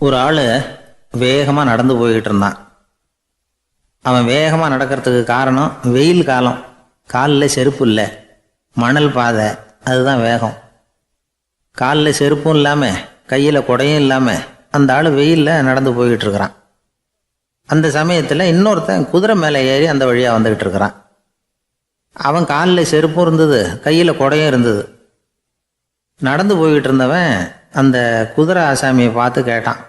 ஒரு ஆள் வேகமாக நடந்து போய்கிட்டு இருந்தான். அவன் வேகமாக நடக்கிறதுக்கு காரணம் வெயில் காலம், காலில் செருப்பு இல்லை, மணல் பாதை, அதுதான் வேகம். காலில் செருப்பும் இல்லாமல் கையில் குடையும் இல்லாமல் அந்த ஆள் வெயிலில் நடந்து போய்கிட்டு இருக்கிறான். அந்த சமயத்தில் இன்னொருத்தன் குதிரை மேலே ஏறி அந்த வழியாக வந்துக்கிட்டு இருக்கிறான். அவன் காலில் செருப்பும் இருந்தது, கையில் குடையும் இருந்தது. நடந்து போய்கிட்டு இருந்தவன் அந்த குதிரை ஆசாமியை பார்த்து கேட்டான்,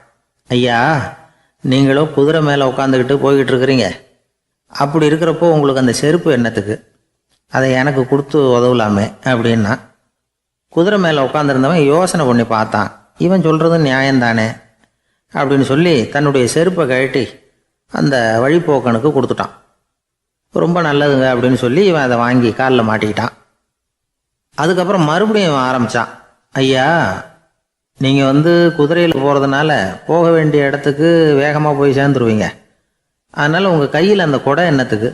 ஐயா, நீங்களும் குதிரை மேலே உட்காந்துக்கிட்டு போய்கிட்டு இருக்கிறீங்க, அப்படி இருக்கிறப்போ உங்களுக்கு அந்த செருப்பு என்னத்துக்கு? அதை எனக்கு கொடுத்து உதவலாமே அப்படின்னா. குதிரை மேலே உட்காந்துருந்தவன் யோசனை பண்ணி பார்த்தான். இவன் சொல்கிறது நியாயம்தானே அப்படின்னு சொல்லி தன்னுடைய செருப்பை கழட்டி அந்த வழிப்போக்கனுக்கு கொடுத்துட்டான். ரொம்ப நல்லதுங்க அப்படின்னு சொல்லி இவன் அதை வாங்கி காலில் மாட்டிக்கிட்டான். அதுக்கப்புறம் மறுபடியும் இவன் ஆரம்பித்தான், ஐயா, நீங்கள் குதிரையில் போகிறதுனால போக வேண்டிய இடத்துக்கு வேகமாக போய் சேர்ந்துருவீங்க, அதனால் உங்கள் கையில் அந்த குடை என்னத்துக்கு?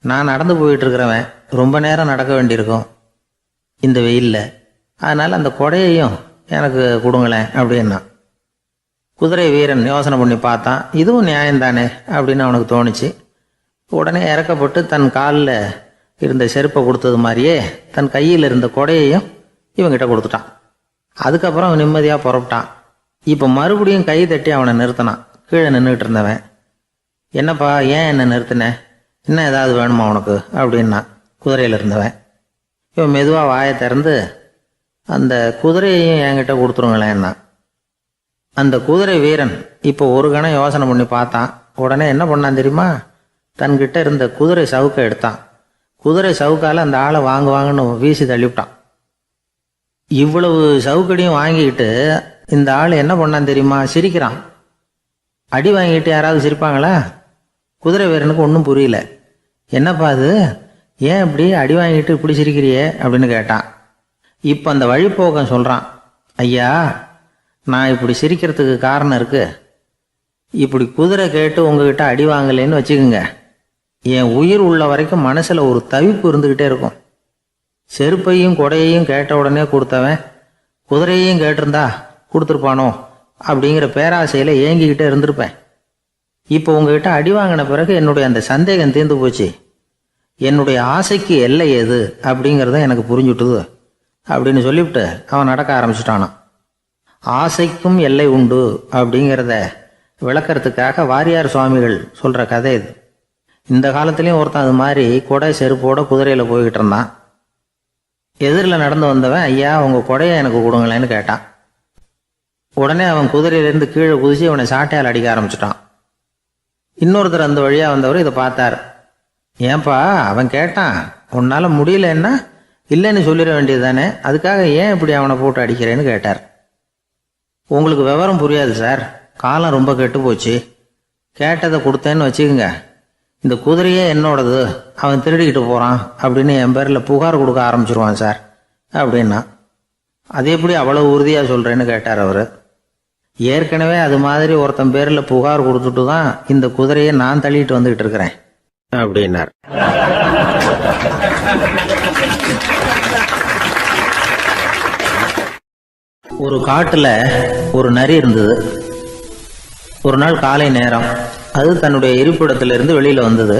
நான் நடந்து போயிட்டுருக்கிறவன், ரொம்ப நேரம் நடக்க வேண்டியிருக்கும் இந்த வெயிலில், அதனால் அந்த குடையையும் எனக்கு கொடுங்களேன் அப்படின்னா. குதிரை வீரன் யோசனை பண்ணி பார்த்தான், இதுவும் நியாயம்தானே அப்படின்னு அவனுக்கு தோணுச்சு. உடனே இறக்கப்பட்டு தன் காலில் இருந்த செருப்பை கொடுத்தது மாதிரியே தன் கையில் இருந்த குடையையும் இவங்கிட்ட கொடுத்துட்டான். அதுக்கப்புறம் அவன் நிம்மதியாக புறப்பட்டான். இப்போ மறுபடியும் கை தட்டி அவனை நிறுத்தினான். கீழே நின்றுக்கிட்டு இருந்தவன், என்னப்பா, ஏன் என்ன நிறுத்தினேன், இன்னும் ஏதாவது வேணுமா உனக்கு அப்படின்னா குதிரையில் இருந்தவன். இவன் மெதுவாக வாயை திறந்து அந்த குதிரையையும் என்கிட்ட கொடுத்துருங்களேன்னா. அந்த குதிரை வீரன் இப்போ ஒரு கணம் யோசனை பண்ணி பார்த்தான். உடனே என்ன பண்ணான் தெரியுமா? தன்கிட்ட இருந்த குதிரை சவுக்கை எடுத்தான். குதிரை சவுக்கால் அந்த ஆளை வாங்குவாங்கன்னு வீசி தள்ளிவிட்டான். இவ்வளவு சவுக்கடியும் வாங்கிக்கிட்டு இந்த ஆள் என்ன பண்ணான் தெரியுமா? சிரிக்கிறான். அடி வாங்கிட்டு யாராவது சிரிப்பாங்களா? குதிரை வீரனுக்கு ஒன்றும் புரியல. என்னப்பா அது, ஏன் இப்படி அடி வாங்கிட்டு இப்படி சிரிக்கிறியே அப்படின்னு கேட்டான். இப்போ அந்த வழிப்போக்கன் சொல்கிறான், ஐயா, நான் இப்படி சிரிக்கிறதுக்கு காரணம் இருக்கு. இப்படி குதிரை கேட்டு உங்ககிட்ட அடி வாங்கலைன்னு வச்சுக்கோங்க, என் உயிர் உள்ள வரைக்கும் மனசில் ஒரு தவிப்பு இருந்துக்கிட்டே இருக்கும். செருப்பையும் கொடையையும் கேட்ட உடனே கொடுத்தவன் குதிரையையும் கேட்டிருந்தா கொடுத்துருப்பானோ அப்படிங்கிற பேராசையில் ஏங்கிக்கிட்டே இருந்திருப்பேன். இப்போ உங்ககிட்ட அடி வாங்கின பிறகு என்னுடைய அந்த சந்தேகம் தீர்ந்து போச்சு. என்னுடைய ஆசைக்கு எல்லை எது அப்படிங்கிறத எனக்கு புரிஞ்சுட்டுது அப்படின்னு சொல்லிவிட்டு அவன் நடக்க ஆரம்பிச்சிட்டானான். ஆசைக்கும் எல்லை உண்டு அப்படிங்கிறத விளக்கறதுக்காக வாரியார் சுவாமிகள் சொல்கிற கதை இது. இந்த காலத்துலேயும் ஒருத்தன் அது மாதிரி கொடை செருப்போட குதிரையில் போய்கிட்டு இருந்தான். எதிரில் நடந்து வந்தவன், ஐயா, உங்கள் கொடையை எனக்கு கொடுங்களேன்னு கேட்டான். உடனே அவன் குதிரையிலேருந்து கீழே குதிச்சு அவனை சாட்டையால் அடிக்க ஆரம்பிச்சிட்டான். இன்னொருத்தர் அந்த வழியாக வந்தவர் இதை பார்த்தார். ஏன்பா, அவன் கேட்டான், உன்னால் முடியலன்னா இல்லைன்னு சொல்லிட வேண்டியது தானே, அதுக்காக ஏன் இப்படி அவனை போட்டு அடிக்கிறேன்னு கேட்டார். உங்களுக்கு விவரம் புரியாது சார், காலம் ரொம்ப கெட்டு போச்சு. கேட்டதை கொடுத்தேன்னு வச்சுக்கோங்க, இந்த குதிரையே என்னோடது, அவன் திருடிக்கிட்டு போகிறான் அப்படின்னு என் பேரில் புகார் கொடுக்க ஆரம்பிச்சிருவான் சார் அப்படின்னா. அது எப்படி அவ்வளோ உறுதியாக சொல்கிறேன்னு கேட்டார் அவர். ஏற்கனவே அது மாதிரி ஒருத்தன் பேரில் புகார் கொடுத்துட்டு தான் இந்த குதிரையை நான் தள்ளிட்டு வந்துக்கிட்டு இருக்கிறேன் அப்படின்னார். ஒரு காட்டில் ஒரு நரி இருந்தது. ஒரு நாள் காலை நேரம் அது தன்னுடைய இருப்பிடத்திலிருந்து வெளியில் வந்தது.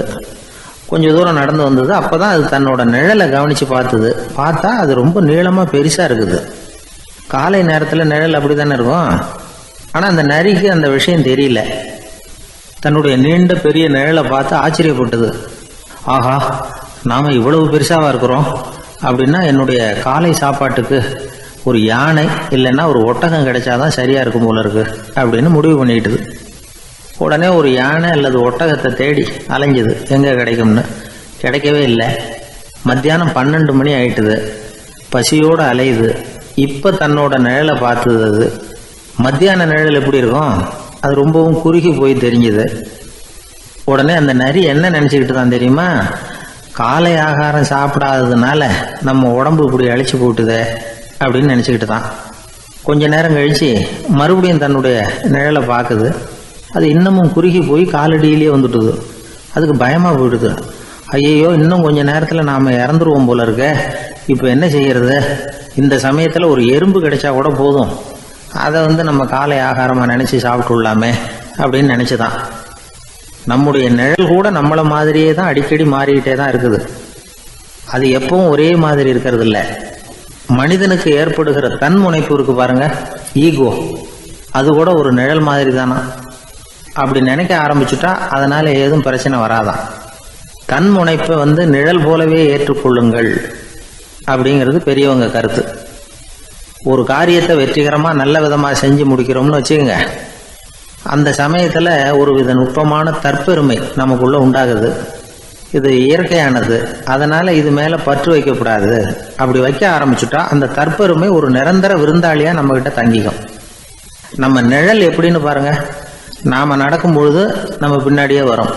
கொஞ்சம் தூரம் நடந்து வந்தது. அப்போ தான் அது தன்னோட நிழலை கவனித்து பார்த்தா அது ரொம்ப நீளமாக பெருசாக இருக்குது. காலை நேரத்தில் நிழல் அப்படி தானே இருக்கும். ஆனால் அந்த நரிக்கு அந்த விஷயம் தெரியல. தன்னுடைய நீண்ட பெரிய நிழலை பார்த்து ஆச்சரியப்பட்டது. ஆஹா, நாம் இவ்வளவு பெருசாக இருக்கிறோம் அப்படின்னா என்னுடைய காலை சாப்பாட்டுக்கு ஒரு யானை இல்லைன்னா ஒரு ஒட்டகம் கிடைச்சாதான் சரியாக இருக்கும் போல இருக்கு அப்படின்னு முடிவு பண்ணிக்கிட்டுது. உடனே ஒரு யானை அல்லது ஒட்டகத்தை தேடி அலைஞ்சுது, எங்கே கிடைக்கும்னு. கிடைக்கவே இல்லை. மத்தியானம் 12 மணி ஆயிட்டுது. பசியோடு அலையுது. இப்போ தன்னோட நிழலை பார்த்தது. அது மத்தியான நிழல் எப்படி இருக்கும்? அது ரொம்பவும் குறுகி போய் தெரிஞ்சுது. உடனே அந்த நரி என்ன நினச்சிக்கிட்டு தான் தெரியுமா? காலை ஆகாரம் சாப்பிடாததுனால நம்ம உடம்பு இப்படி அழிச்சு போட்டுதே அப்படின்னு நினச்சிக்கிட்டு தான். கொஞ்ச நேரம் கழித்து மறுபடியும் தன்னுடைய நிழலை பார்க்குது. அது இன்னமும் குறுகி போய் காலடியிலேயே வந்துட்டுது. அதுக்கு பயமாக போயிடுது. ஐயையோ, இன்னும் கொஞ்சம் நேரத்தில் நாம் இறந்துருவோம் போல இருக்க, இப்போ என்ன செய்யறது? இந்த சமயத்தில் ஒரு எறும்பு கிடைச்சா கூட போதும், அதை நம்ம காலை ஆகாரமாக நினச்சி சாப்பிட்டுள்ளாமே அப்படின்னு நினச்சிதான். நம்முடைய நிழல் கூட நம்மளை மாதிரியே தான் அடிக்கடி மாறிக்கிட்டே தான் இருக்குது. அது எப்பவும் ஒரே மாதிரி இருக்கிறது இல்லை. மனிதனுக்கு ஏற்படுகிற தன்முனைப்பு இருக்கு பாருங்க, ஈகோ, அது கூட ஒரு நிழல் மாதிரி தானா. அப்படி நினைக்க ஆரம்பிச்சுட்டா அதனால ஏதும் பிரச்சனை வராதான். தன்முனைப்பை நிழல் போலவே ஏற்றுக்கொள்ளுங்கள் அப்படிங்கிறது பெரியவங்க கருத்து. ஒரு காரியத்தை வெற்றிகரமாக நல்ல விதமாக செஞ்சு முடிக்கிறோம்னு வச்சுக்கோங்க, அந்த சமயத்தில் ஒரு வித நுட்பமான தற்பெருமை நமக்குள்ள உண்டாகுது. இது இயற்கையானது, அதனால இது மேலே பற்று வைக்கக்கூடாது. அப்படி வைக்க ஆரம்பிச்சுட்டா அந்த தற்பெருமை ஒரு நிரந்தர விருந்தாளியாக நம்மகிட்ட தங்கிக்கும். நம்ம நிழல் எப்படின்னு பாருங்க, நாம நடக்கும் பொழுது நம்ம பின்னாடியே வரும்.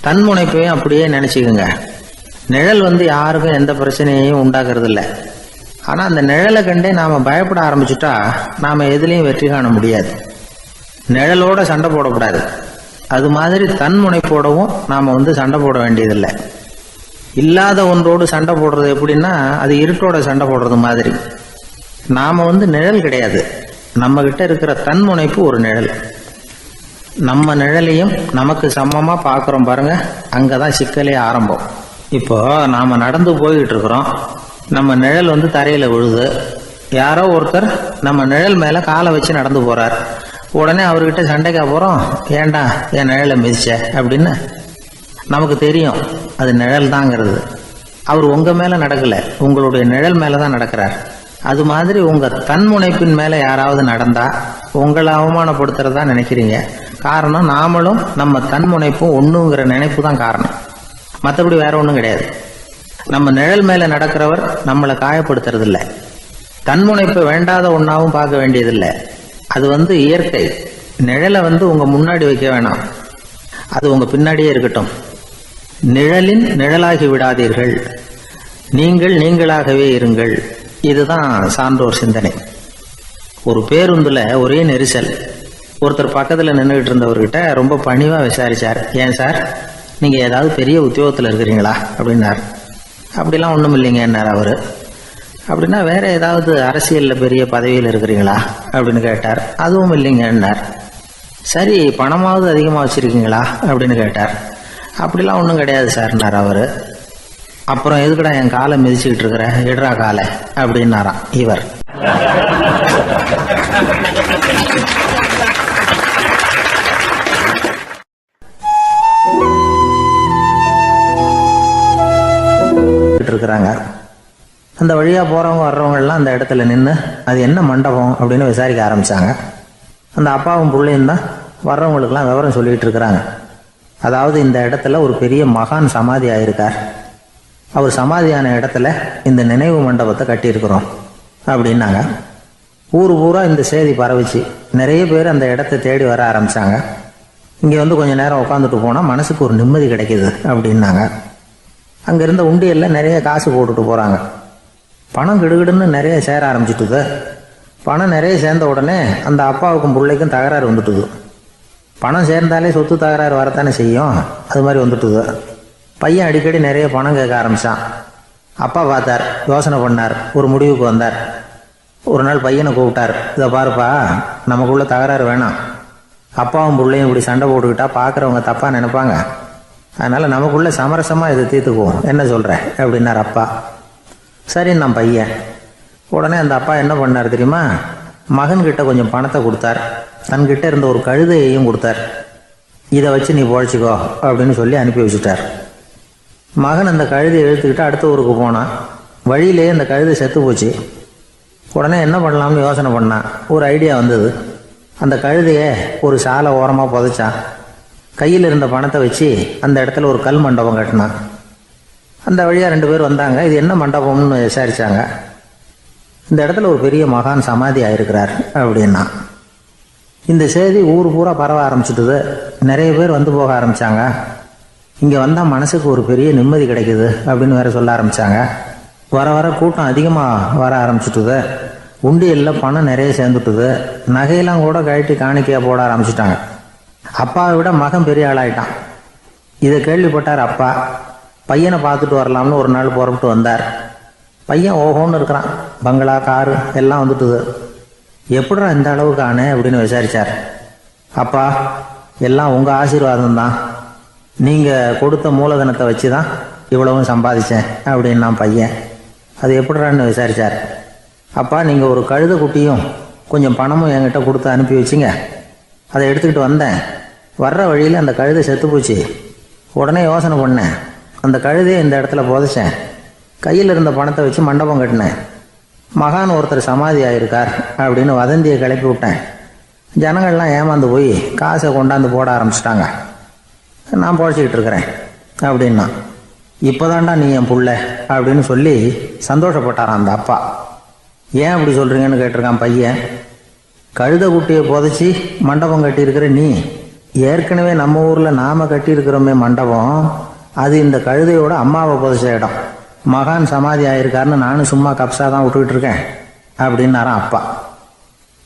தன்முனைப்பையும் அப்படியே நினைச்சுக்குங்க. நிழல் யாருக்கும் எந்த பிரச்சனையையும் உண்டாக்குறது இல்லை. ஆனால் அந்த நிழலை கண்டே நாம் பயப்பட ஆரம்பிச்சுட்டா நாம் எதுலேயும் வெற்றி காண முடியாது. நிழலோட சண்டை போடக்கூடாது. அது மாதிரி தன்முனைப்போடவும் நாம் சண்டை போட வேண்டியதில்லை. இல்லாத ஒன்றோடு சண்டை போடுறது எப்படின்னா, அது இருட்டோட சண்டை போடுறது மாதிரி. நாம் நிழல் கிடையாது, நம்ம கிட்ட இருக்கிற தன்முனைப்பு ஒரு நிழல். நம்ம நிழலையும் நமக்கு சமமாக பார்க்குறோம் பாருங்க, அங்கே தான் சிக்கலே ஆரம்பம். இப்போ நாம் நடந்து போய்கிட்டு இருக்கிறோம், நம்ம நிழல் தரையில் விழுது. யாரோ ஒருத்தர் நம்ம நிழல் மேலே காலை வச்சு நடந்து போகிறார். உடனே அவர்கிட்ட சண்டைக்கா போகிறோம், ஏண்டா என் நிழலை மிதிச்ச அப்படின்னு. நமக்கு தெரியும் அது நிழல் தாங்கிறது. அவர் உங்கள் மேலே நடக்கலை, உங்களுடைய நிழல் மேலே தான் நடக்கிறார். அது மாதிரி உங்கள் தன்முனைப்பின் மேலே யாராவது நடந்தால் உங்களை அவமானப்படுத்துறதா நினைக்கிறீங்க. காரணம், நாமளும் நம்ம தன்முனைப்பும் ஒன்றுங்கிற நினைப்பு தான் காரணம், மற்றபடி வேற ஒன்றும் கிடையாது. நம்ம நிழல் மேலே நடக்கிறவர் நம்மளை காயப்படுத்துறதில்லை. தன்முனைப்பை வேண்டாத ஒன்றாவும் பார்க்க வேண்டியதில்லை. அது இயற்கை. நிழலை உங்கள் முன்னாடி வைக்க வேணாம், அது உங்கள் பின்னாடியே இருக்கட்டும். நிழலின் நிழலாகி விடாதீர்கள், நீங்கள் நீங்களாகவே இருங்கள். இதுதான் சான்றோர் சிந்தனை. ஒரு பேருந்துல ஒரே நெரிசல். ஒருத்தர் பக்கத்தில் நின்றுகிட்டு இருந்தவர்கிட்ட ரொம்ப பணிவாக விசாரிச்சார், ஏன் சார் நீங்கள் ஏதாவது பெரிய உத்தியோகத்தில் இருக்கிறீங்களா அப்படின்னார். அப்படிலாம் ஒன்றும் இல்லைங்கன்னார் அவர். அப்படின்னா வேற ஏதாவது அரசியலில் பெரிய பதவியில் இருக்கிறீங்களா அப்படின்னு கேட்டார். அதுவும் இல்லைங்கன்னார். சரி, பணமாவது அதிகமாக வச்சுருக்கீங்களா அப்படின்னு கேட்டார். அப்படிலாம் ஒன்றும் கிடையாது சார்னார் அவர். அப்புறம் எதுக்குடா என் காலை மிதிச்சுக்கிட்டு இருக்கிற, இடரா காலை அப்படின்னாராம் இவர். இருக்கிறாங்க. அந்த வழியாக போகிறவங்க வர்றவங்கெல்லாம் அந்த இடத்துல நின்று அது என்ன மண்டபம் அப்படின்னு விசாரிக்க ஆரம்பித்தாங்க. அந்த அப்பாவும் பிள்ளையும் தான் வர்றவங்களுக்கெல்லாம் விவரம் சொல்லிகிட்டு இருக்கிறாங்க. அதாவது இந்த இடத்துல ஒரு பெரிய மகான் சமாதி ஆயிருக்கார், அவர் சமாதியான இடத்துல இந்த நினைவு மண்டபத்தை கட்டியிருக்கிறோம் அப்படின்னாங்க. ஊர் பூரா இந்த செய்தி பரவிச்சு. நிறைய பேர் அந்த இடத்த தேடி வர ஆரம்பித்தாங்க. இங்கே கொஞ்சம் நேரம் உட்காந்துட்டு போனால் மனசுக்கு ஒரு நிம்மதி கிடைக்கிது அப்படின்னாங்க. அங்கே இருந்த உண்டியலில் நிறைய காசு போட்டுட்டு போகிறாங்க. பணம் கிடுகிடுன்னு நிறைய சேர ஆரம்பிச்சுட்டுது. பணம் நிறைய சேர்ந்த உடனே அந்த அப்பாவுக்கும் பிள்ளைக்கும் தகராறு வந்துட்டுது. பணம் சேர்ந்தாலே சொத்து தகராறு வரத்தானே செய்யும், அது மாதிரி வந்துட்டுது. பையன் அடிக்கடி நிறைய பணம் கேட்க ஆரம்பித்தான். அப்பா பார்த்தார், யோசனை பண்ணார், ஒரு முடிவுக்கு வந்தார். ஒரு நாள் பையனை கூப்பிட்டார், இதை பாருப்பா, நமக்குள்ள தகராறு வேணாம். அப்பாவும் பிள்ளையும் இப்படி சண்டை போட்டுக்கிட்டா பார்க்குறவங்க தப்பாக நினைப்பாங்க. அதனால் நமக்குள்ளே சமரசமாக இதை தீர்த்துக்குவோம், என்ன சொல்கிற அப்படின்னார் அப்பா. சரி நான் பையன். உடனே அந்த அப்பா என்ன பண்ணார் தெரியுமா, மகன்கிட்ட கொஞ்சம் பணத்தை கொடுத்தார், தன்கிட்ட இருந்த ஒரு கழுதையையும் கொடுத்தார். இதை வச்சு நீ பொழைச்சிக்கோ அப்படின்னு சொல்லி அனுப்பி வச்சுட்டார். மகன் அந்த கழுதையை இழுத்துக்கிட்டு அடுத்த ஊருக்கு போனான். வழியிலே அந்த கழுதை செத்து போச்சு. உடனே என்ன பண்ணலாம்னு யோசனை பண்ணான். ஒரு ஐடியா வந்தது. அந்த கழுதையை ஒரு சாலை ஓரமாக புதைச்சான். கையில் இருந்த பணத்தை வச்சு அந்த இடத்துல ஒரு கல் மண்டபம் கட்டினான். அந்த வழியாக 2 பேர் வந்தாங்க. இது என்ன மண்டபம்னு விசாரித்தாங்க. இந்த இடத்துல ஒரு பெரிய மகான் சமாதி ஆயிருக்கிறார் அப்படின்னா. இந்த செய்தி ஊர் பூரா பரவ ஆரம்பிச்சுட்டுது. நிறைய பேர் வந்து போக ஆரம்பித்தாங்க. இங்கே வந்தால் மனசுக்கு ஒரு பெரிய நிம்மதி கிடைக்குது அப்படின்னு வேற சொல்ல ஆரம்பித்தாங்க. வர வர கூட்டம் அதிகமாக வர ஆரம்பிச்சுட்டுது. உண்டியலில் பணம் நிறைய சேர்ந்துட்டுது. நகையெல்லாம் கூட கழட்டி காணிக்கையாக போட ஆரம்பிச்சுட்டாங்க. அப்பாவை விட மகன் பெரிய ஆளாயிட்டான். இதை கேள்விப்பட்டார் அப்பா. பையனை பார்த்துட்டு வரலாம்னு ஒரு நாள் புறப்பட்டு வந்தார். பையன் ஓஹோன்னு இருக்கிறான். பங்களா, காரு எல்லாம் வந்துட்டுது. எப்படிடா இந்த அளவுக்கு ஆனே அப்படின்னு விசாரிச்சார். அப்பா, எல்லாம் உங்கள் ஆசீர்வாதம் தான். நீங்கள் கொடுத்த மூலதனத்தை வச்சு தான் இவ்வளவும் சம்பாதிச்சேன் அப்படின்னு நான் பையன். அது எப்படிறான்னு விசாரித்தார். அப்பா, நீங்கள் ஒரு கழுதை குட்டியும் கொஞ்சம் பணமும் என்கிட்ட கொடுத்து அனுப்பி வச்சிங்க. அதை எடுத்துக்கிட்டு வந்தேன். வர்ற வழியில் அந்த கழுதை செத்து போச்சு. உடனே யோசனை பண்ணேன், அந்த கழுதையை இந்த இடத்துல புதைச்சேன். கையில் இருந்த பணத்தை வச்சு மண்டபம் கட்டினேன். மகான் ஒருத்தர் சமாதி ஆயிருக்கார் அப்படின்னு வதந்தியை கிளப்பி விட்டேன். ஜனங்கள்லாம் ஏமாந்து போய் காசை கொண்டாந்து போட ஆரம்பிச்சிட்டாங்க. நான் பொழைச்சிக்கிட்டு இருக்கிறேன் அப்படின்னா. இப்போதான்டா நீ என் புள்ள அப்படின்னு சொல்லி சந்தோஷப்பட்டாரான் அந்த அப்பா. ஏன் அப்படி சொல்கிறீங்கன்னு கேட்டிருக்கான் பையன். கழுத குட்டியை புதைச்சி மண்டபம் கட்டியிருக்கிற நீ, ஏற்கனவே நம்ம ஊரில் நாம் கட்டியிருக்கிறோமே மண்டபம், அது இந்த கழுதையோட அம்மாவை புதைச்ச இடம். மகான் சமாதி ஆயிருக்காருன்னு நானும் சும்மா கப்ஸாக தான் விட்டுக்கிட்டு இருக்கேன் அப்படின்னாரான் அப்பா.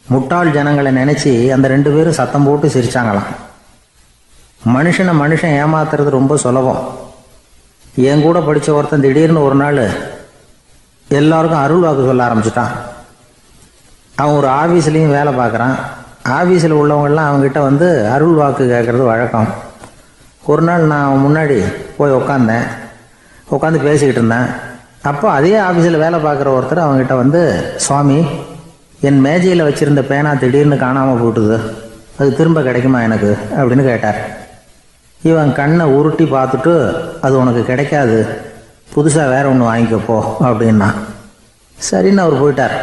முட்டாள் ஜனங்களை நினச்சி அந்த 2 பேரும் சத்தம் போட்டு சிரிச்சாங்களாம். மனுஷனை மனுஷன் ஏமாத்துறது ரொம்ப சுலபம். என் கூட படித்த ஒருத்தன் திடீர்னு ஒரு நாள் எல்லாருக்கும் அருள் வாக்கு சொல்ல ஆரம்பிச்சிட்டான். அவன் ஒரு ஆஃபீஸ்லேயும் வேலை பார்க்குறான். ஆஃபீஸில் உள்ளவங்கெல்லாம் அவங்ககிட்ட வந்து அருள் வாக்கு கேட்குறது வழக்கம். ஒரு நாள் நான் அவன் முன்னாடி போய் உட்காந்து பேசிக்கிட்டு இருந்தேன். அப்போ அதே ஆஃபீஸில் வேலை பார்க்குற ஒருத்தர் அவங்ககிட்ட வந்து, சுவாமி, என் மேஜையில் வச்சுருந்த பேனா திடீர்னு காணாமல் போட்டுது, அது திரும்ப கிடைக்குமா எனக்கு அப்படின்னு கேட்டார். இவன் கண்ணை உருட்டி பார்த்துட்டு, அது உனக்கு கிடைக்காது, புதுசாக வேற ஒன்று வாங்கிக்கப்போ அப்படின்னா. சரின்னு அவர் போயிட்டார்.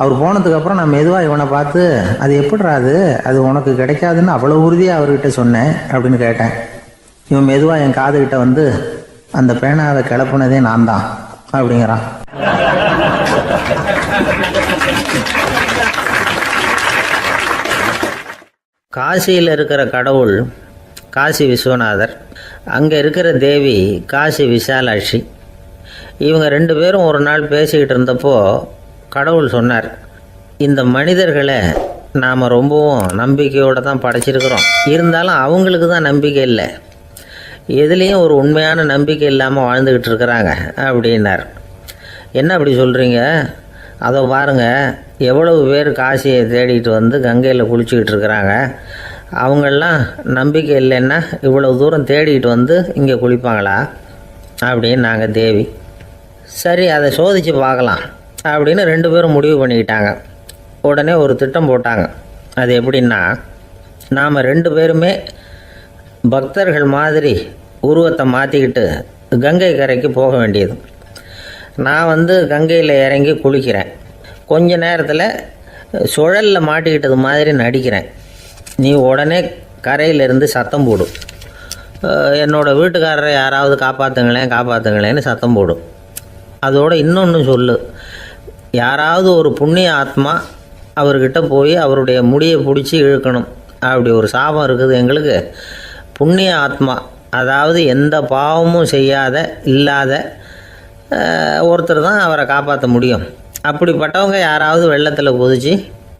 அவர் போனதுக்கப்புறம் நான் மெதுவாக இவனை பார்த்து, அது எப்படிறாது, அது உனக்கு கிடைக்காதுன்னு அவ்வளோ உறுதியாக அவர்கிட்ட சொன்னேன் அப்படின்னு கேட்டேன். இவன் மெதுவாக என் காதுகிட்ட வந்து, அந்த பேனாவை கிளப்புனதே நான் தான் அப்படிங்கிறான். காசியில் இருக்கிற கடவுள் காசி விஸ்வநாதர், அங்கே இருக்கிற தேவி காசி விசாலாட்சி. இவங்க 2 பேரும் ஒரு நாள் பேசிக்கிட்டு இருந்தப்போ கடவுள் சொன்னார், இந்த மனிதர்களை நாம் ரொம்பவும் நம்பிக்கையோடு தான் படைச்சிருக்கிறோம். இருந்தாலும் அவங்களுக்கு தான் நம்பிக்கை இல்லை, எதுலேயும் ஒரு உண்மையான நம்பிக்கை இல்லாமல் வாழ்ந்துக்கிட்டு இருக்கிறாங்க அப்படின்னார். என்ன அப்படி சொல்கிறீங்க? அதை பாருங்கள், எவ்வளவு பேர் காசியை தேடிட்டு வந்து கங்கையில் குளிச்சுக்கிட்டு இருக்கிறாங்க. அவங்களெலாம் நம்பிக்கை இல்லைன்னா இவ்வளவு தூரம் தேடிட்டு வந்து இங்கே குளிப்பாங்களா அப்படின்னு நாங்கள் தேவி. சரி, அதை சோதித்து பார்க்கலாம் அப்படின்னு 2 பேரும் முடிவு பண்ணிக்கிட்டாங்க. உடனே ஒரு திட்டம் போட்டாங்க. அது எப்படின்னா, நாம் 2 பேருமே பக்தர்கள் மாதிரி உருவத்தை மாற்றிக்கிட்டு கங்கை கரைக்கு போக வேண்டியது. நான் வந்து கங்கையில் இறங்கி குளிக்கிறேன். கொஞ்ச நேரத்தில் சுழலில் மாட்டிக்கிட்டது மாதிரி நடிக்கிறேன். நீ உடனே கரையிலேருந்து சத்தம் போடும், என்னோடய வீட்டுக்காரரை யாராவது காப்பாற்றுங்களேன்னு சத்தம் போடும். அதோடு இன்னொன்று சொல்லு, யாராவது ஒரு புண்ணிய ஆத்மா அவர்கிட்ட போய் அவருடைய முடியை பிடிச்சி இழுக்கணும். அப்படி ஒரு சாபம் இருக்குது எங்களுக்கு. புண்ணிய ஆத்மா, அதாவது எந்த பாவமும் செய்யாத இல்லாத ஒருத்தர் தான் அவரை காப்பாற்ற முடியும். அப்படிப்பட்டவங்க யாராவது வெள்ளத்தில் குதித்து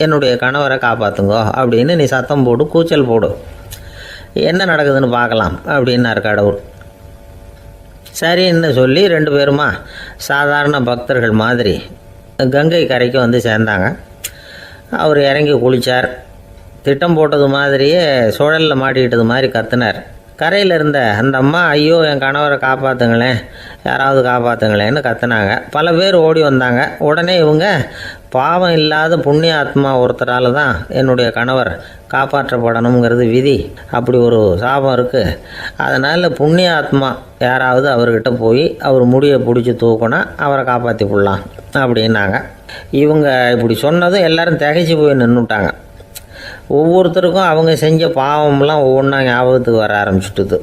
என்னுடைய கணவரை காப்பாற்றுங்கோ அப்படின்னு நீ சத்தம் போடு, கூச்சல் போடு, என்ன நடக்குதுன்னு பார்க்கலாம் அப்படின்னார் கடவுள். சரின்னு சொல்லி 2 பேருமா சாதாரண பக்தர்கள் மாதிரி கங்கை கரைக்கு வந்து சேர்ந்தாங்க. அவர் இறங்கி குளித்தார். திட்டம் போட்டது மாதிரியே சுழலில் மாட்டிக்கிட்டது மாதிரி கத்துனார். கரையில் இருந்த அந்த அம்மா, ஐயோ என் கணவரை காப்பாற்றுங்களேன், யாராவது காப்பாற்றுங்களேன்னு கத்துனாங்க. பல பேர் ஓடி வந்தாங்க. உடனே இவங்க, பாவம் இல்லாத புண்ணிய ஆத்மா ஒருத்தரால் தான் என்னுடைய கணவர் காப்பாற்றப்படணுங்கிறது விதி, அப்படி ஒரு சாபம் இருக்குது, அதனால் புண்ணிய ஆத்மா யாராவது அவர்கிட்ட போய் அவர் முடியை பிடிச்சி தூக்குனா அவரை காப்பாற்றி விடலாம் அப்படின்னாங்க. இவங்க இப்படி சொன்னதும் எல்லோரும் திகைச்சு போய் நின்றுட்டாங்க. ஒவ்வொருத்தருக்கும் அவங்க செஞ்ச பாவம்லாம் ஒவ்வொன்றா ஞாபகத்துக்கு வர ஆரம்பிச்சுட்டுது.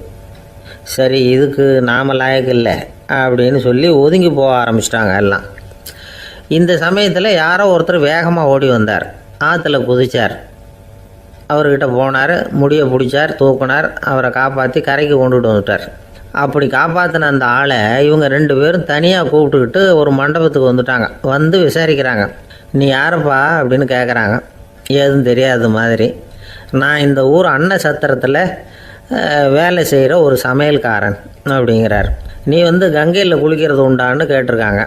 சரி, இதுக்கு நாம் லாயக்கு இல்லை அப்படின்னு சொல்லி ஒதுங்கி போக ஆரம்பிச்சிட்டாங்க எல்லாம். இந்த சமயத்தில் யாரோ ஒருத்தர் வேகமாக ஓடி வந்தார். ஆற்றுல குதித்தார். அவர்கிட்ட போனார், முடியை பிடிச்சார், தூக்குனார், அவரை காப்பாற்றி கரைக்கு கொண்டுட்டு வந்துட்டார். அப்படி காப்பாற்றின அந்த ஆளை இவங்க 2 பேரும் தனியாக கூப்பிட்டுக்கிட்டு ஒரு மண்டபத்துக்கு வந்துட்டாங்க. வந்து விசாரிக்கிறாங்க. நீ யாரப்பா அப்படின்னு கேட்குறாங்க. ஏதும் தெரியாத மாதிரி. நான் இந்த ஊர் அன்ன சத்திரத்தில் வேலை செய்கிற ஒரு சமையல்காரன் அப்படிங்கிறார். நீ வந்து கங்கையில் குளிக்கிறது உண்டான்னு கேட்டிருக்காங்க.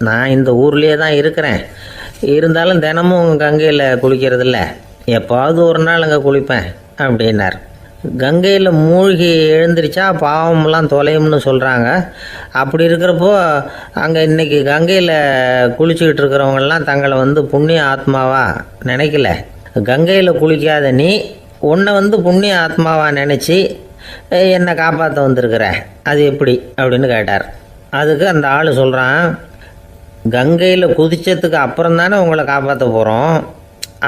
நான் இந்த ஊர்லேயே தான் இருக்கிறேன், இருந்தாலும் தினமும் கங்கையில் குளிக்கிறதில்ல, எப்பாவது ஒரு நாள் அங்கே குளிப்பேன் அப்படின்னார். கங்கையில் மூழ்கி எழுந்திரிச்சா பாவம்லாம் தொலையும்னு சொல்கிறாங்க. அப்படி இருக்கிறப்போ அங்கே இன்றைக்கி கங்கையில் குளிச்சுக்கிட்டு இருக்கிறவங்கெல்லாம் தங்களை புண்ணிய ஆத்மாவா நினைக்கல. கங்கையில் குளிக்காத நீ உன்னை புண்ணிய ஆத்மாவா நினச்சி என்னை காப்பாற்ற வந்திருக்கிற, அது எப்படி அப்படின்னு கேட்டார். அதுக்கு அந்த ஆள் சொல்கிறான், கங்கையில் குதித்ததுக்கு அப்புறம் தானே உங்களை காப்பாற்ற போகிறோம்.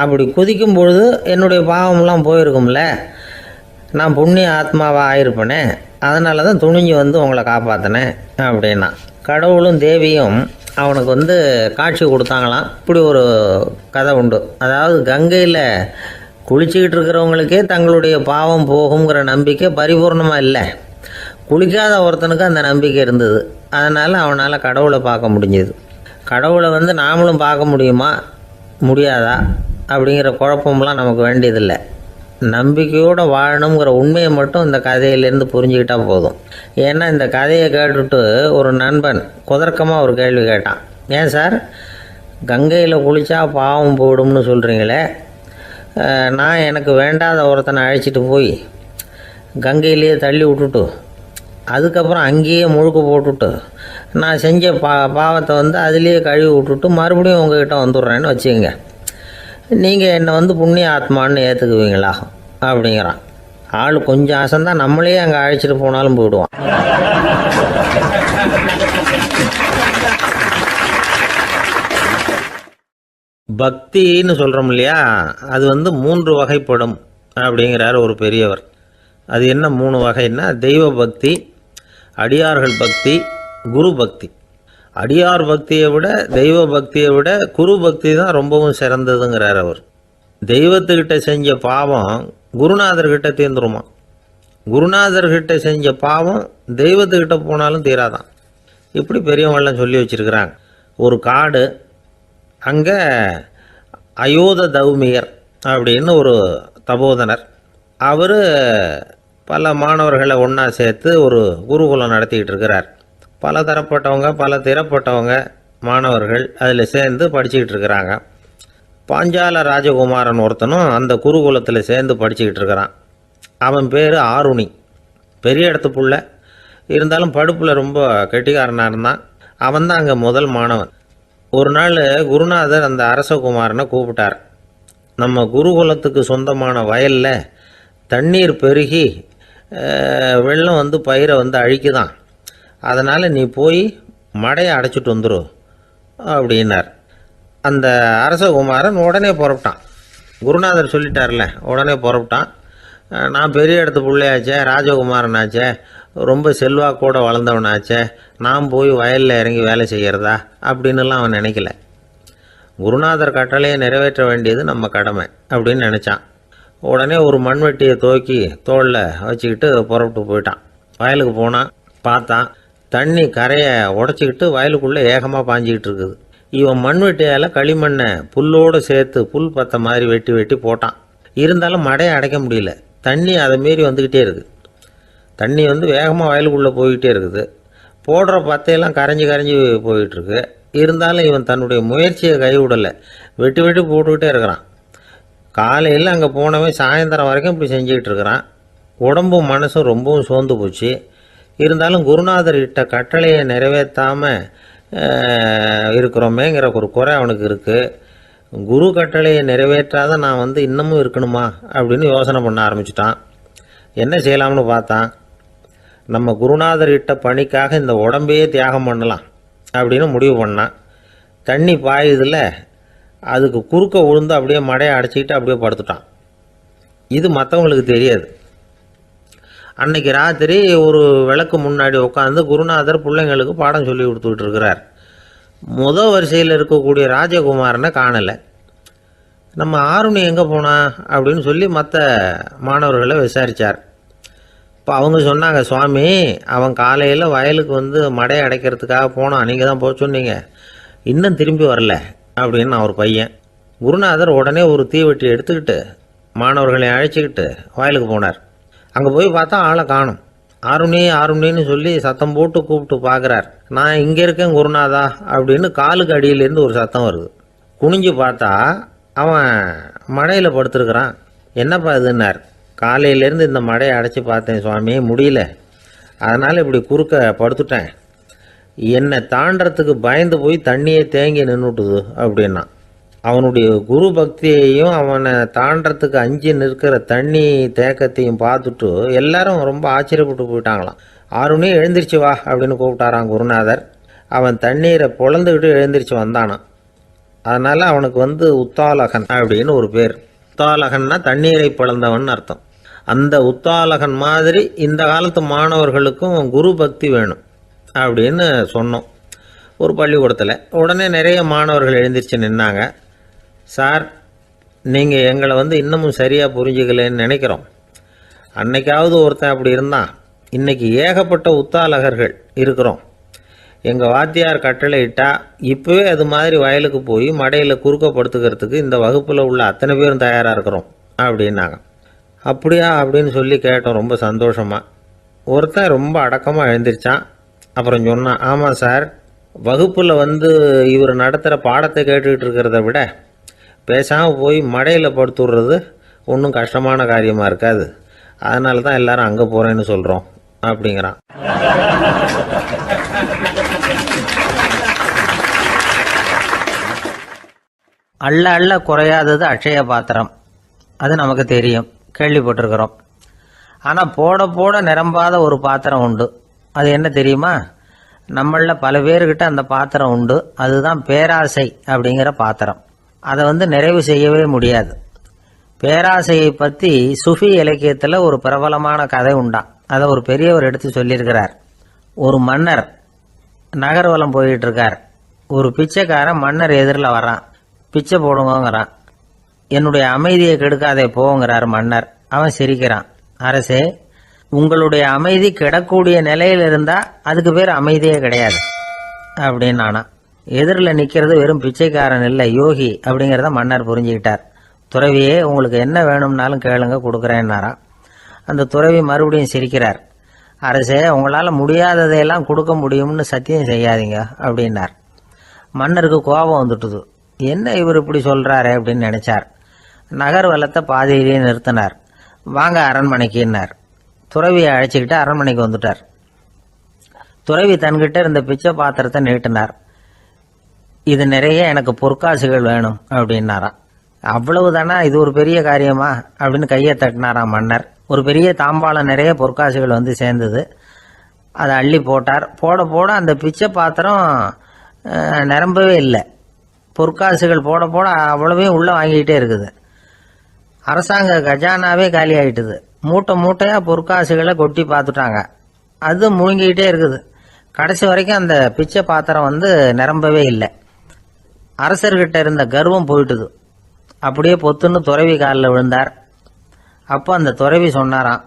அப்படி குதிக்கும் பொழுது என்னுடைய பாவம்லாம் போயிருக்கும்ல, நான் புண்ணிய ஆத்மாவாக ஆயிருப்பேனே, அதனால தான் துணிஞ்சு உங்களை காப்பாற்றினேன் அப்படின்னா. கடவுளும் தேவியும் அவனுக்கு காட்சி கொடுத்தாங்களாம். இப்படி ஒரு கதை உண்டு. அதாவது கங்கையில் குளிச்சுக்கிட்டு இருக்கிறவங்களுக்கே தங்களுடைய பாவம் போகுங்கிற நம்பிக்கை பரிபூர்ணமாக இல்லை. குளிக்காத ஒருத்தனுக்கு அந்த நம்பிக்கை இருந்தது. அதனால் அவனால் கடவுளை பார்க்க முடிஞ்சது. கடவுளை நாமளும் பார்க்க முடியுமா முடியாதா அப்படிங்கிற குழப்பம்லாம் நமக்கு வேண்டியதில்லை. நம்பிக்கையோடு வாழணுங்கிற உண்மையை மட்டும் இந்த கதையிலேருந்து புரிஞ்சுக்கிட்டால் போதும். ஏன்னா இந்த கதையை கேட்டுட்டு ஒரு நண்பன் குதர்க்கமாக ஒரு கேள்வி கேட்டான். ஏன் சார், கங்கையில் குளித்தா பாவம் போயிடும்னு சொல்கிறீங்களே, நான் எனக்கு வேண்டாத ஒருத்தனை அழைச்சிட்டு போய் கங்கையிலேயே தள்ளி விட்டுட்டு அதுக்கப்புறம் அங்கேயே முழுக்க போட்டுட்டு நான் செஞ்ச பாவத்தை அதுலேயே கழுவி விட்டுட்டு மறுபடியும் உங்ககிட்ட வந்துடுறேன்னு வச்சுக்கோங்க, நீங்கள் என்னை புண்ணிய ஆத்மான்னு ஏற்றுக்குவீங்களா அப்படிங்கிறான். ஆள் கொஞ்சம் ஆசைந்தான் நம்மளே அங்கே அழைச்சிட்டு போனாலும் போயிடுவான். பக்தின்னு சொல்கிறோம் இல்லையா, அது 3 வகைப்படும் அப்படிங்கிறார் ஒரு பெரியவர். அது என்ன 3 வகைன்னா, தெய்வ பக்தி, அடியார்கள் பக்தி, குரு பக்தி. அடியார் பக்தியை விட தெய்வ பக்தியை விட குரு பக்தி தான் ரொம்பவும் சிறந்ததுங்கிறார் அவர். தெய்வத்துக்கிட்ட செஞ்ச பாவம் குருநாதர்கிட்ட தீர்ந்துருமா, குருநாதர்கிட்ட செஞ்ச பாவம் தெய்வத்துக்கிட்ட போனாலும் தீராதான். இப்படி பெரியவங்களாம் சொல்லி வச்சுருக்கிறாங்க. ஒரு காடு, அங்கே அயோத தௌமியர் அப்படின்னு ஒரு தபோதனர், அவர் பல மாணவர்களை ஒன்றா சேர்த்து ஒரு குருகுலம் நடத்திக்கிட்டு இருக்கிறார். பல தரப்பட்டவங்க பல திறப்பட்டவங்க மாணவர்கள் அதில் சேர்ந்து படிச்சுக்கிட்டு இருக்கிறாங்க. பாஞ்சால ராஜகுமாரன் ஒருத்தனும் அந்த குருகுலத்தில் சேர்ந்து படிச்சுக்கிட்டு இருக்கிறான். அவன் பேர் ஆருணி. பெரிய இடத்து புள்ள, இருந்தாலும் படுப்பில் ரொம்ப கெட்டிக்காரனாக இருந்தான். அவன் தான் அங்கே முதல் மாணவன். ஒரு நாள் குருநாதர் அந்த அரசகுமாரனை கூப்பிட்டார். நம்ம குருகுலத்துக்கு சொந்தமான வயலில் தண்ணீர் பெருகி வெள்ளம் பயிரை அழிக்குதான், அதனால் நீ போய் மடையை அடைச்சிட்டு வந்துடும் அப்படின்னார். அந்த அரசகுமாரன் உடனே புறப்பட்டான். குருநாதர் சொல்லிட்டார்ல, உடனே புறப்பட்டான். நான் பெரிய இடத்து பிள்ளையாச்சே, ராஜகுமாரனாச்சே, ரொம்ப செல்வாக்கூட வளர்ந்தவனாச்சே, நான் போய் வயலில் இறங்கி வேலை செய்கிறதா அப்படின்னுலாம் அவன் நினைக்கல. குருநாதர் கட்டளையை நிறைவேற்ற வேண்டியது நம்ம கடமை அப்படின்னு நினச்சான். உடனே ஒரு மண்வெட்டியை தூக்கி தோளில் வச்சுக்கிட்டு புறப்பட்டு போயிட்டான். வயலுக்கு போனான். பார்த்தான், தண்ணி கரையை உடச்சிக்கிட்டு வயலுக்குள்ளே ஏகமாக பாஞ்சிக்கிட்டு இருக்குது. இவன் மண்வெட்டியால் களிமண்ணை புல்லோடு சேர்த்து புல் பற்ற மாதிரி வெட்டி வெட்டி போட்டான். இருந்தாலும் மடையை அடைக்க முடியல. தண்ணி அதை மீறி வந்துக்கிட்டே இருக்குது. தண்ணி வேகமாக வயலுக்குள்ளே போய்கிட்டே இருக்குது. போடுற பத்தையெல்லாம் கரைஞ்சி கரைஞ்சி போயிட்டுருக்கு. இருந்தாலும் இவன் தன்னுடைய முயற்சியை கைவிடலை. வெட்டி வெட்டி போட்டுக்கிட்டே இருக்கிறான். காலையில் அங்கே போனவன் சாயந்தரம் வரைக்கும் இப்படி செஞ்சுக்கிட்டு இருக்கிறான். உடம்பும் மனசும் ரொம்பவும் சோர்ந்து போச்சு. இருந்தாலும் குருநாதர் இட்ட கட்டளையை நிறைவேற்றாமல் இருக்கிறோமேங்கிற ஒரு குறை அவனுக்கு இருக்குது. குரு கட்டளையை நிறைவேற்றாத நான் இன்னமும் இருக்கணுமா அப்படின்னு யோசனை பண்ண ஆரம்பிச்சிட்டான். என்ன செய்யலாம்னு பார்த்தான். நம்ம குருநாதர் இட்ட பணிக்காக இந்த உடம்பையே தியாகம் பண்ணலாம் அப்படின்னு முடிவு பண்ணான். தண்ணி பாயுதில் அதுக்கு குறுக்க விழுந்து அப்படியே மடையை அடைச்சிக்கிட்டு அப்படியே படுத்துட்டான். இது மற்றவங்களுக்கு தெரியாது. அன்னைக்கு ராத்திரி ஒரு விளக்கு முன்னாடி உட்காந்து குருநாதர் பிள்ளைங்களுக்கு பாடம் சொல்லி கொடுத்துக்கிட்டு இருக்கிறார். முதல் வரிசையில் இருக்கக்கூடிய ராஜகுமாரனை காணலை. நம்ம ஆருணி எங்கே போனா அப்படின்னு சொல்லி மற்ற மாணவர்களை விசாரித்தார். இப்போ அவங்க சொன்னாங்க, சுவாமி, அவன் காலையில் வயலுக்கு மடையை அடைக்கிறதுக்காக போனான், நீங்கள் தான் போக சொன்னீங்க, இன்னும் திரும்பி வரல அப்படின்னு அவர் பையன். குருநாதர் உடனே ஒரு தீவெட்டி எடுத்துக்கிட்டு மாணவர்களை அழைச்சிக்கிட்டு வயலுக்கு போனார். அங்கே போய் பார்த்தா ஆளை காணும். ஆருணி ஆருணின்னு சொல்லி சத்தம் போட்டு கூப்பிட்டு பார்க்குறார். நான் இங்கே இருக்கேன் குருநாதா அப்படின்னு காலுக்கு அடியிலேருந்து ஒரு சத்தம் வருது. குனிஞ்சு பார்த்தா அவன் மடையில் படுத்துருக்கிறான். என்னப்பா இதுன்னார். காலையிலேருந்து இந்த மடையை அடைச்சி பார்த்தேன் சுவாமி, முடியல, அதனால் இப்படி குறுக்க படுத்துட்டேன். என்னை தாண்டறதுக்கு பயந்து போய் தண்ணியே தேங்கி நின்றுட்டுது அப்படின்னா. அவனுடைய குரு பக்தியையும் அவனை தாண்டறதுக்கு அஞ்சு நிற்கிற தண்ணி தேக்கத்தையும் பார்த்துட்டு எல்லாரும் ரொம்ப ஆச்சரியப்பட்டு போயிட்டாங்களாம். ஆறுனே எழுந்திரிச்சு வா அப்படின்னு கூப்பிட்டாரான் குருநாதர். அவன் தண்ணீரை பொழந்துக்கிட்டு எழுந்திரிச்சு வந்தானான். அதனால் அவனுக்கு உத்தாலகன் அப்படின்னு ஒரு பேர். உத்தாலகன்னா தண்ணீரை பிளந்தவன் அர்த்தம். அந்த உத்தாலகன் மாதிரி இந்த காலத்து மாணவர்களுக்கும் குரு பக்தி வேணும் அப்படின்னு சொன்னோம் ஒரு பள்ளிக்கூடத்தில். உடனே நிறைய மாணவர்கள் எழுந்திரிச்சு நின்னாங்க. சார், நீங்கள் எங்களை இன்னமும் சரியாக புரிஞ்சுக்கலன்னு நினைக்கிறோம். அன்னைக்காவது ஒருத்தன் அப்படி இருந்தான், இன்றைக்கி ஏகப்பட்ட உத்தாலகர்கள் இருக்கிறோம். எங்கள் வாத்தியார் கட்டளை இட்டால் இப்போவே அது மாதிரி வயலுக்கு போய் மடையில் குறுக்கப்படுத்துக்கிறதுக்கு இந்த வகுப்பில் உள்ள அத்தனை பேரும் தயாராக இருக்கிறோம் அப்படின்னாங்க. அப்படியா அப்படின்னு சொல்லி கேட்டோம் ரொம்ப சந்தோஷமாக. ஒருத்தன் ரொம்ப அடக்கமாக எழுந்திரிச்சான். அப்புறம் சொன்னான், ஆமாம் சார், வகுப்பில் இவர் நடத்துகிற பாடத்தை கேட்டுக்கிட்டு இருக்கிறத விட பேசாமல் போய் மடையில் படுத்துடுறது ஒன்றும் கஷ்டமான காரியமாக இருக்காது, அதனால தான் எல்லாரும் அங்கே போகிறேன்னு சொல்கிறோம் அப்படிங்கிறான். அள்ள அள்ள குறையாதது அட்சய பாத்திரம், அது நமக்கு தெரியும், கேள்விப்பட்டிருக்கிறோம். ஆனால் போட போட நிரம்பாத ஒரு பாத்திரம் உண்டு. அது என்ன தெரியுமா? நம்மளில் பல பேர்கிட்ட அந்த பாத்திரம் உண்டு. அதுதான் பேராசை அப்படிங்கிற பாத்திரம். அதை நிறைவு செய்யவே முடியாது. பேராசையை பற்றி சுஃபி இலக்கியத்தில் ஒரு பிரபலமான கதை உண்டாம். அதை ஒரு பெரியவர் எடுத்து சொல்லியிருக்கிறார். ஒரு மன்னர் நகர்வலம் போயிட்டு இருக்கார். ஒரு பிச்சைக்காரன் மன்னர் எதிரில் வரான். பிச்சை போடுங்கிறான். என்னுடைய அமைதியை கெடுக்காதே போங்கிறார் மன்னர். அவன் சிரிக்கிறான். அரசே, உங்களுடைய அமைதி கிடக்கூடிய நிலையில் இருந்தால் அதுக்கு பேர் அமைதியே கிடையாது அப்படின்னு நானா. எதிரில் நிற்கிறது வெறும் பிச்சைக்காரன் இல்லை, யோகி அப்படிங்கிறத மன்னர் புரிஞ்சுக்கிட்டார். துறவியே, உங்களுக்கு என்ன வேணும்னாலும் கேளுங்க, கொடுக்குறேன்னாராம். அந்த துறவி மறுபடியும் சிரிக்கிறார். அரசே, உங்களால் முடியாததையெல்லாம் கொடுக்க முடியும்னு சத்தியம் செய்யாதீங்க அப்படின்னார். மன்னருக்கு கோபம் வந்துட்டுது. என்ன இவர் இப்படி சொல்கிறாரு அப்படின்னு நினச்சார். நகர்வலத்தை பாதியிலேயே நிறுத்தினார். வாங்க அரண்மனைக்குன்னார். துறவியை அழைச்சிக்கிட்டு அரண்மனைக்கு வந்துட்டார். துறவி தன்கிட்ட இருந்த பிச்சை பாத்திரத்தை நீட்டினார். இது நிறைய எனக்கு பொற்காசுகள் வேணும் அப்படின்னாராம். அவ்வளவுதானா, இது ஒரு பெரிய காரியமா அப்படின்னு கையை தட்டினாராம் மன்னர். ஒரு பெரிய தாம்பாளம் நிறைய பொற்காசுகள் சேர்ந்தது. அதை அள்ளி போட்டார். போட போட அந்த பிச்சை பாத்திரம் நிரம்பவே இல்லை. பொற்காசுகள் போட போட அவ்வளவையும் உள்ளே வாங்கிக்கிட்டே இருக்குது. அரசாங்க கஜானாவே காலி ஆகிட்டுது. மூட்டை மூட்டையாக பொற்காசுகளை கொட்டி பார்த்துட்டாங்க. அது முழுங்கிக்கிட்டே இருக்குது. கடைசி வரைக்கும் அந்த பிச்சை பாத்திரம் நிரம்பவே இல்லை. அரசர்கிட்ட இருந்த கர்வம் போயிட்டுது. அப்படியே பொத்துன்னு துறவி காலில் விழுந்தார். அப்போ அந்த துறவி சொன்னாராம்,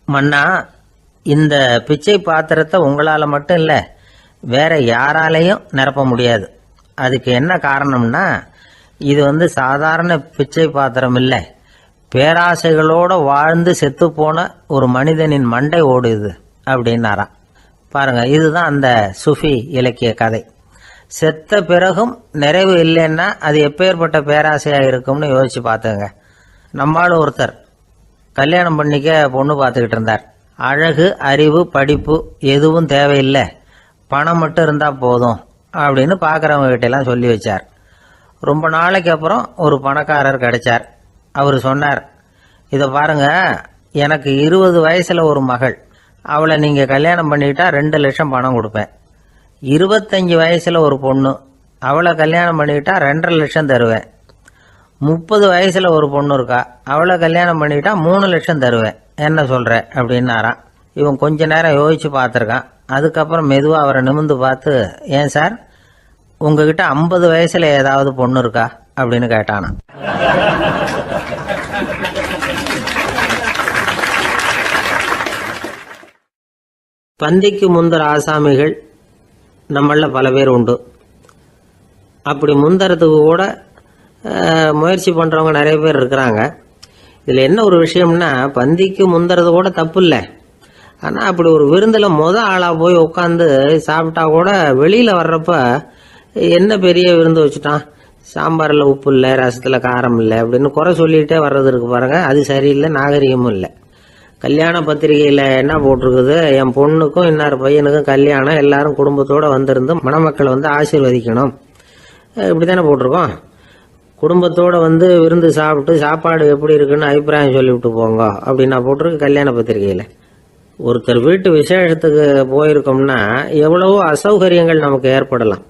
மன்னா, இந்த பிச்சை பாத்திரத்தை உங்களால் மட்டும் இல்லை, வேற யாராலையும் நிரப்ப முடியாது. அதுக்கு என்ன காரணம்னா, இது சாதாரண பிச்சை பாத்திரம் இல்லை, பேராசைகளோடு வாழ்ந்து செத்துப்போன ஒரு மனிதனின் மண்டை ஓடுது அப்படின்னாராம். பாருங்க, இதுதான் அந்த சுஃபி இலக்கிய கதை. செத்த பிறகும் நிறைவு இல்லைன்னா அது எப்பேற்பட்ட பேராசையாக இருக்கும்னு யோசிச்சு பார்த்துங்க. நம்மளும் ஒருத்தர் கல்யாணம் பண்ணிக்க பொண்ணு பார்த்துக்கிட்டு இருந்தார். அழகு, அறிவு, படிப்பு எதுவும் தேவையில்லை, பணம் மட்டும் இருந்தால் போதும் அப்படின்னு பார்க்குறவங்க கிட்டெல்லாம் சொல்லி வச்சார். ரொம்ப நாளைக்கு அப்புறம் ஒரு பணக்காரர் கிடைச்சார். அவர் சொன்னார், இதை பாருங்க, எனக்கு 20 வயசில் ஒரு மகள், அவளை நீங்கள் கல்யாணம் பண்ணிக்கிட்டா 2 லட்சம் பணம் கொடுப்பேன். 25 வயசில் ஒரு பொண்ணு, அவளை கல்யாணம் பண்ணிக்கிட்டா 2.5 லட்சம் தருவேன். 30 வயசில் ஒரு பொண்ணு இருக்கா, அவளை கல்யாணம் பண்ணிக்கிட்டா 3 லட்சம் தருவேன். என்ன சொல்கிற அப்படின்னாராம். இவன் கொஞ்ச நேரம் யோசிச்சு பார்த்துருக்கான். அதுக்கப்புறம் மெதுவாக அவரை நிமிர்ந்து பார்த்து, ஏன் சார், உங்ககிட்ட 50 வயசில் ஏதாவது பொண்ணு இருக்கா அப்படின்னு கேட்டானா. பந்திக்கு முந்தர ஆசாமிகள் நம்மள பல பேர் உண்டு. அப்படி முந்தறதுக்கு கூட முயற்சி பண்ணுறவங்க நிறைய பேர் இருக்கிறாங்க. இதில் என்ன ஒரு விஷயம்னா, பந்திக்கு முந்தறது கூட தப்பு இல்லை. ஆனால் அப்படி ஒரு விருந்தில் ஆளாக போய் உட்காந்து சாப்பிட்டா கூட வெளியில் வர்றப்ப என்ன பெரிய விருந்து வச்சுட்டான், சாம்பாரில் உப்பு இல்லை, ரசத்தில் காரம் இல்லை அப்படின்னு குறை சொல்லிகிட்டே வர்றது இருக்கு பாருங்க, அது சரியில்லை, நாகரிகமும் இல்லை. கல்யாண பத்திரிகையில் என்ன போட்டிருக்குது, என் பொண்ணுக்கும் இன்னார் பையனுக்கும் கல்யாணம், எல்லாரும் குடும்பத்தோடு வந்திருந்து மணமக்களை வந்து ஆசீர்வதிக்கணும், இப்படி தானே போட்டிருக்கோம். குடும்பத்தோடு வந்து விருந்து சாப்பிட்டு சாப்பாடு எப்படி இருக்குன்னு அபிப்பிராயம் சொல்லிவிட்டு போங்க அப்படின்னா போட்டிருக்கு கல்யாண பத்திரிகையில். ஒருத்தர் வீட்டு விசேஷத்துக்கு போயிருக்கோம்னா எவ்வளவோ அசௌகரியங்கள் நமக்கு ஏற்படலாம்.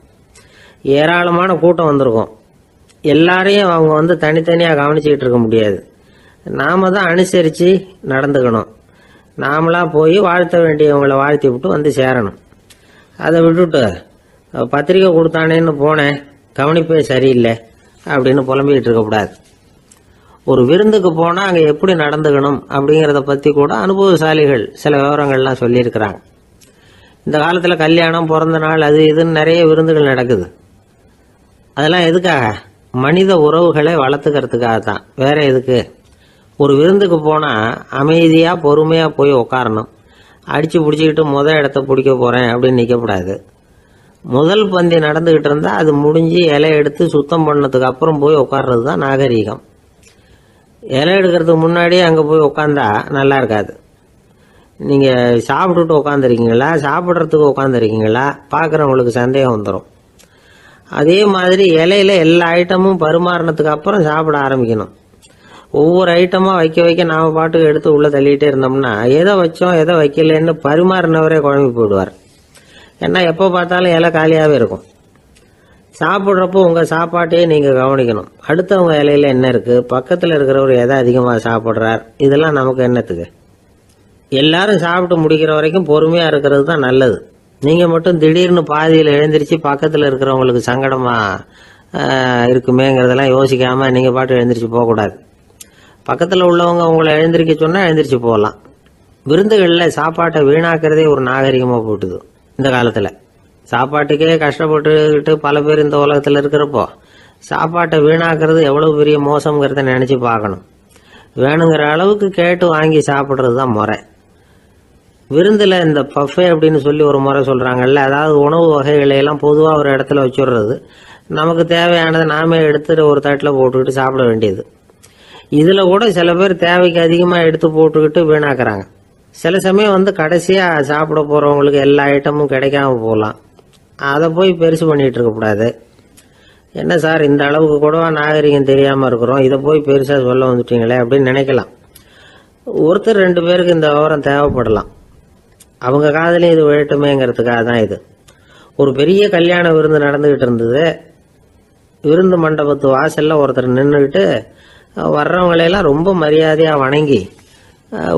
ஏராளமான கூட்டம் வந்திருக்கும். எல்லாரையும் அவங்க வந்து தனித்தனியாக கவனிச்சிக்கிட்டு இருக்க முடியாது. நாம தான் அனுசரித்து நடந்துக்கணும். நாமளாக போய் வாழ்த்த வேண்டியவங்களை வாழ்த்தி விட்டு வந்து சேரணும். அதை விட்டுட்டு பத்திரிக்கை கொடுத்தானேன்னு போனேன், கவனிப்பே சரியில்லை அப்படின்னு புலம்பிக்கிட்டு இருக்கக்கூடாது. ஒரு விருந்துக்கு போனால் அங்கே எப்படி நடந்துக்கணும் அப்படிங்கிறத பற்றி கூட அனுபவசாலிகள் சில விவரங்கள்லாம் சொல்லியிருக்கிறாங்க. இந்த காலத்தில் கல்யாணம், பிறந்த நாள், அது இதுன்னு நிறைய விருந்துகள் நடக்குது. அதெல்லாம் எதுக்காக? மனித உறவுகளை வளர்த்துக்கிறதுக்காக தான், வேற எதுக்கு? ஒரு விருந்துக்கு போனால் அமைதியாக பொறுமையாக போய் உக்காரணும். அடித்து பிடிச்சிக்கிட்டு இடத்த பிடிக்க போகிறேன் அப்படின்னு நிற்கக்கூடாது. முதல் பந்தி நடந்துக்கிட்டு இருந்தால் அது முடிஞ்சு இலை எடுத்து சுத்தம் பண்ணதுக்கு அப்புறம் போய் உட்கார்றது தான் நாகரீகம். இலை எடுக்கிறதுக்கு முன்னாடியே அங்கே போய் உட்காந்தா நல்லா இருக்காது. நீங்கள் சாப்பிட்டுட்டு உட்காந்துருக்கீங்களா, சாப்பிட்றதுக்கு உட்காந்துருக்கீங்களா, பார்க்குறவங்களுக்கு சந்தேகம் வந்துடும். அதே மாதிரி இலையில எல்லா ஐட்டமும் பரிமாறினதுக்கு அப்புறம் சாப்பிட ஆரம்பிக்கணும். ஒவ்வொரு ஐட்டமாக வைக்க வைக்க நாம் பாட்டுக்கு எடுத்து உள்ளே தள்ளிகிட்டே இருந்தோம்னா எதை வச்சோம் எதை வைக்கலன்னு பரிமாறினவரே குழம்பி போயிடுவார். ஏன்னா எப்போ பார்த்தாலும் இலை காலியாகவே இருக்கும். சாப்பிட்றப்போ உங்கள் சாப்பாட்டையே நீங்கள் கவனிக்கணும். அடுத்தவங்க இலையில என்ன இருக்குது, பக்கத்தில் இருக்கிறவர் எதை அதிகமாக சாப்பிட்றார், இதெல்லாம் நமக்கு என்னத்துக்கு? எல்லாரும் சாப்பிட்டு முடிக்கிற வரைக்கும் பொறுமையாக இருக்கிறது தான் நல்லது. நீங்கள் மட்டும் திடீர்னு பாதியில் எழுந்திரிச்சு பக்கத்தில் இருக்கிறவங்களுக்கு சங்கடமாக இருக்குமேங்கிறதெல்லாம் யோசிக்காமல் நீங்கள் பாட்டு எழுந்திரிச்சு போகக்கூடாது. பக்கத்தில் உள்ளவங்க உங்களை எழுந்திரிக்க சொன்னால் எழுந்திரிச்சு போகலாம். விருந்துகளில் சாப்பாட்டை வீணாக்கிறதே ஒரு நாகரிகமாக போட்டுது. இந்த காலத்தில் சாப்பாட்டுக்கே கஷ்டப்பட்டுக்கிட்டு பல பேர் இந்த உலகத்தில் இருக்கிறப்போ சாப்பாட்டை வீணாக்கிறது எவ்வளோ பெரிய மோசங்கிறத நினச்சி பார்க்கணும். வேணுங்கிற அளவுக்கு கேட்டு வாங்கி சாப்பிட்றது தான் முறை. விருந்தில் இந்த பஃபே அப்படின்னு சொல்லி ஒரு முறை சொல்கிறாங்கல்ல, அதாவது உணவு வகைகளையெல்லாம் பொதுவாக ஒரு இடத்துல வச்சுடுறது, நமக்கு தேவையானதை நாமே எடுத்துட்டு ஒரு தட்டில் போட்டுக்கிட்டு சாப்பிட வேண்டியது. இதில் கூட சில பேர் தேவைக்கு அதிகமாக எடுத்து போட்டுக்கிட்டு வீணாக்குறாங்க. சில சமயம் வந்து கடைசியாக சாப்பிட போகிறவங்களுக்கு எல்லா ஐட்டமும் கிடைக்காம போகலாம். அதை போய் பெருசு பண்ணிகிட்டு இருக்கக்கூடாது. என்ன சார் இந்த அளவுக்கு கூடவா நாகரிகம் தெரியாமல் இருக்கிறோம், இதை போய் பெருசாக சொல்ல வந்துட்டீங்களே அப்படின்னு நினைக்கலாம். ஒருத்தர் 2 பேருக்கு இந்த விவரம் தேவைப்படலாம். அவங்க காதலையும் இது விழட்டுமேங்கிறதுக்காக தான் இது. ஒரு பெரிய கல்யாண விருந்து நடந்துக்கிட்டு இருந்தது. விருந்து மண்டபத்து வாசலில் ஒருத்தர் நின்றுக்கிட்டு வர்றவங்களையெல்லாம் ரொம்ப மரியாதையாக வணங்கி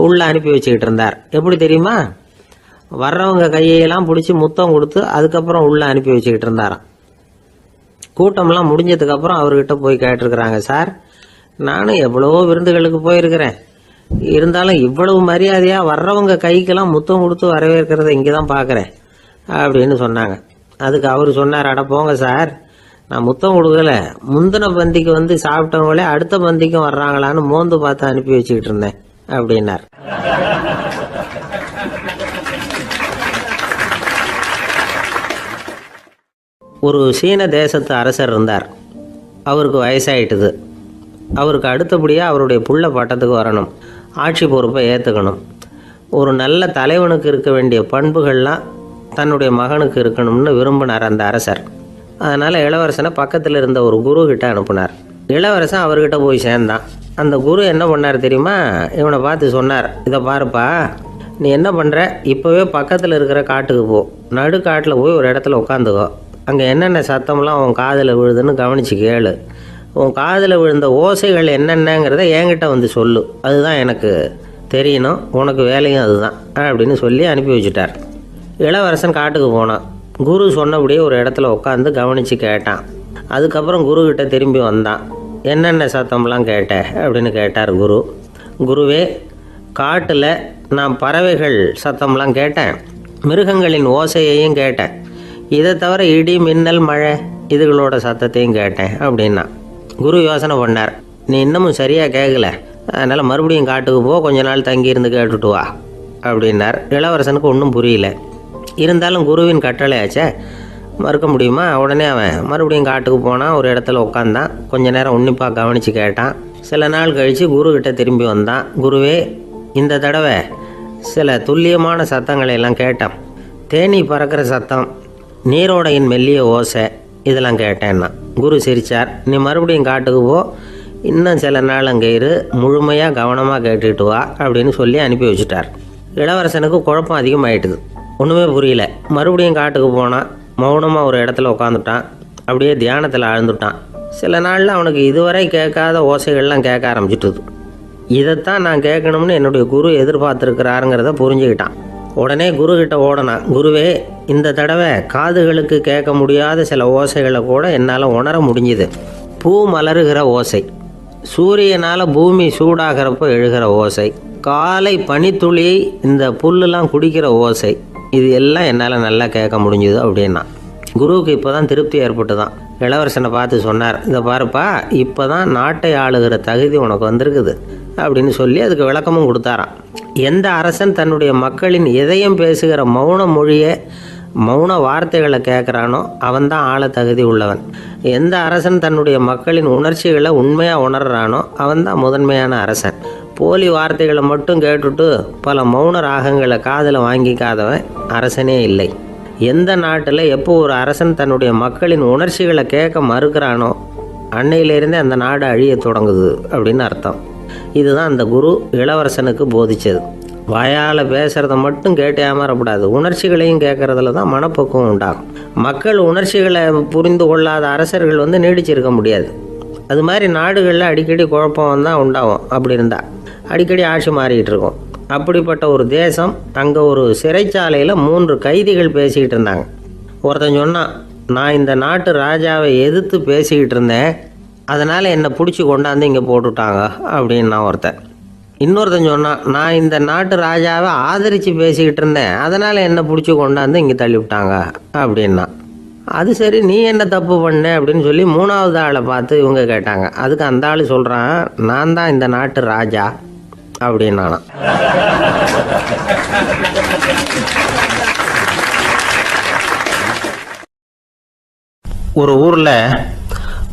உள்ளே அனுப்பி வச்சுக்கிட்டு இருந்தார். எப்படி தெரியுமா? வர்றவங்க கையெல்லாம் பிடிச்சி முத்தம் கொடுத்து அதுக்கப்புறம் உள்ளே அனுப்பி வச்சுக்கிட்டு இருந்தாராம். கூட்டம்லாம் முடிஞ்சதுக்கப்புறம் அவர்கிட்ட போய் கேட்டிருக்கிறாங்க, சார் நானும் எவ்வளவோ விருந்துகளுக்கு போயிருக்கிறேன், இருந்தாலும் இவ்வளவு மரியாதையாக வர்றவங்க கைக்கெல்லாம் முத்தம் கொடுத்து வரவேற்கிறத இங்கே தான் பார்க்குறேன் அப்படின்னு சொன்னாங்க. அதுக்கு அவர் சொன்னார், அட போங்க சார், நான் முத்தம் கொடுக்கல, முந்தின பந்திக்கு வந்து சாப்பிட்டவங்களே அடுத்த பந்திக்கும் வர்றாங்களான்னு மோந்து பார்த்து அனுப்பி வச்சுக்கிட்டு இருந்தேன் அப்படின்னார். ஒரு சீன தேசத்து அரசர் இருந்தார். அவருக்கு வயசாயிட்டுது. அவருக்கு அடுத்தபடியாக அவருடைய புள்ள பட்டத்துக்கு வரணும், ஆட்சி பொறுப்பை ஏற்றுக்கணும். ஒரு நல்ல தலைவனுக்கு இருக்க வேண்டிய பண்புகள்லாம் தன்னுடைய மகனுக்கு இருக்கணும்னு விரும்பினார் அந்த அரசர். அதனால் இளவரசனை பக்கத்தில் இருந்த ஒரு குரு கிட்ட அனுப்புனார். இளவரசன் அவர்கிட்ட போய் சேர்ந்தான். அந்த குரு என்ன பண்ணார் தெரியுமா? இவனை பார்த்து சொன்னார், இதை பாருப்பா, நீ என்ன பண்ணுற, இப்போவே பக்கத்தில் இருக்கிற காட்டுக்கு போ, நடு காட்டில் போய் ஒரு இடத்துல உட்காந்துக்கோ, அங்கே என்னென்ன சத்தம்லாம் உன் காதில் விழுதுன்னு கவனித்து கேளு, உன் காதில் விழுந்த ஓசைகள் என்னென்னங்கிறத என்கிட்ட வந்து சொல்லு, அதுதான் எனக்கு தெரியணும், உனக்கு வேலையும் அதுதான் அப்படின்னு சொல்லி அனுப்பி வச்சுட்டார். இளவரசன் காட்டுக்கு போனான். குரு சொன்னபடியே ஒரு இடத்துல உட்காந்து கவனித்து கேட்டான். அதுக்கப்புறம் குருக்கிட்ட திரும்பி வந்தான். என்னென்ன சத்தம்லாம் கேட்ட அப்படின்னு கேட்டார் குரு. குருவே, காட்டில் நான் பறவைகள் சத்தம்லாம் கேட்டேன், மிருகங்களின் ஓசையையும் கேட்டேன், இதை தவிர இடி மின்னல் மழை இதுகளோட சத்தத்தையும் கேட்டேன் அப்படின்னா. குரு யோசனை பண்ணார், நீ இன்னமும் சரியாக கேட்கல, அதனால் மறுபடியும் காட்டுக்கு போ, கொஞ்ச நாள் தங்கியிருந்து கேட்டுட்டு வா அப்படின்னார். இளவரசனுக்கு ஒன்றும் புரியல. இருந்தாலும் குருவின் கட்டளையாச்சே, மறுக்க முடியுமா? உடனே அவன் மறுபடியும் காட்டுக்கு போனான். ஒரு இடத்துல உட்காந்தான். கொஞ்ச நேரம் உன்னிப்பாக கவனித்து கேட்டான். சில நாள் கழித்து குருக்கிட்ட திரும்பி வந்தான். குருவே, இந்த தடவை சில துல்லியமான சத்தங்களை எல்லாம் கேட்டான். தேனீ பறக்கிற சத்தம், நீரோடையின் மெல்லிய ஓசை, இதெல்லாம் கேட்டேன்னா. குரு சிரித்தார். நீ மறுபடியும் காட்டுக்கு போ, இன்னும் சில நாள் அங்கே இரு, முழுமையாக கவனமாக கேட்டுட்டு வா அப்படின்னு சொல்லி அனுப்பி வச்சுட்டார். இளவரசனுக்கு குழப்பம் அதிகமாயிட்டுது. ஒன்றுமே புரியல. மறுபடியும் காட்டுக்கு போனான். மௌனமாக ஒரு இடத்துல உட்காந்துட்டான். அப்படியே தியானத்தில் ஆழ்ந்துட்டான். சில நாளில் அவனுக்கு இதுவரை கேட்காத ஓசைகள்லாம் கேட்க ஆரம்பிச்சிட்டுது. இதைத்தான் நான் கேட்கணும்னு என்னுடைய குரு எதிர்பார்த்துருக்கிறாருங்கிறத புரிஞ்சுக்கிட்டான். உடனே குருக்கிட்ட ஓடனான். குருவே, இந்த தடவை காதுகளுக்கு கேட்க முடியாத சில ஓசைகளை கூட என்னால் உணர முடிஞ்சுது. பூ மலருகிற ஓசை, சூரியனால் பூமி சூடாகிறப்போ எழுகிற ஓசை, காலை பனித்துளி இந்த புல்லுலாம் குடிக்கிற ஓசை, இது எல்லாம் என்னால் நல்லா கேட்க முடிஞ்சுது அப்படின்னா. குருவுக்கு இப்போ தான் திருப்தி ஏற்பட்டு தான் இளவரசனை பார்த்து சொன்னார். இதை பாருப்பா, இப்போ தான் நாட்டை ஆளுகிற தகுதி உனக்கு வந்திருக்குது அப்படின்னு சொல்லி அதுக்கு விளக்கமும் கொடுத்தாராம். எந்த அரசன் தன்னுடைய மக்களின் இதயம் பேசுகிற மௌன மொழியை, மௌன வார்த்தைகளை கேட்குறானோ அவன்தான் ஆள தகுதி உள்ளவன். எந்த அரசன் தன்னுடைய மக்களின் உணர்ச்சிகளை உண்மையாக உணர்றானோ அவன்தான் முதன்மையான அரசன். போலி வார்த்தைகளை மட்டும் கேட்டுட்டு பல மௌன ராகங்களை காதில் வாங்கிக்காதவன் அரசனே இல்லை. எந்த நாட்டில் எப்போ ஒரு அரசன் தன்னுடைய மக்களின் உணர்ச்சிகளை கேட்க மறுக்கிறானோ அன்னையிலேருந்தே அந்த நாடு அழிய தொடங்குது அப்படின்னு அர்த்தம். இதுதான் அந்த குரு இளவரசனுக்கு போதிச்சது. வாயால் பேசுகிறத மட்டும் கேட்டு ஏமாறக்கூடாது, உணர்ச்சிகளையும் கேட்குறதுல தான் மனப்பக்குவம் உண்டாகும். மக்கள் உணர்ச்சிகளை புரிந்து கொள்ளாத அரசர்கள் நீடிச்சிருக்க முடியாது. அது மாதிரி நாடுகளில் அடிக்கடி குழப்பம் தான் உண்டாகும். அப்படி இருந்தால் அடிக்கடி ஆட்சி மாறிக்கிட்டு இருக்கும். அப்படிப்பட்ட ஒரு தேசம், அங்கே ஒரு சிறைச்சாலையில் 3 கைதிகள் பேசிக்கிட்டு இருந்தாங்க. ஒருத்தன் சொன்னான், நான் இந்த நாட்டு ராஜாவை எதிர்த்து பேசிக்கிட்டு இருந்தேன், அதனால் என்னை பிடிச்சி கொண்டாந்து இங்கே போட்டுவிட்டாங்க அப்படின்னா ஒருத்தன். இன்னொருத்தன் சொன்னான், நான் இந்த நாட்டு ராஜாவை ஆதரித்து பேசிக்கிட்டு இருந்தேன், அதனால் என்னை பிடிச்சி கொண்டாந்து இங்கே தள்ளிவிட்டாங்க அப்படின்னா. அது சரி, நீ என்ன தப்பு பண்ண அப்படின்னு சொல்லி 3வது ஆளை பார்த்து இவங்க கேட்டாங்க. அதுக்கு அந்த ஆள் சொல்கிறான், நான் தான் இந்த நாட்டு ராஜா அப்படின்னானா. ஒரு ஊரில்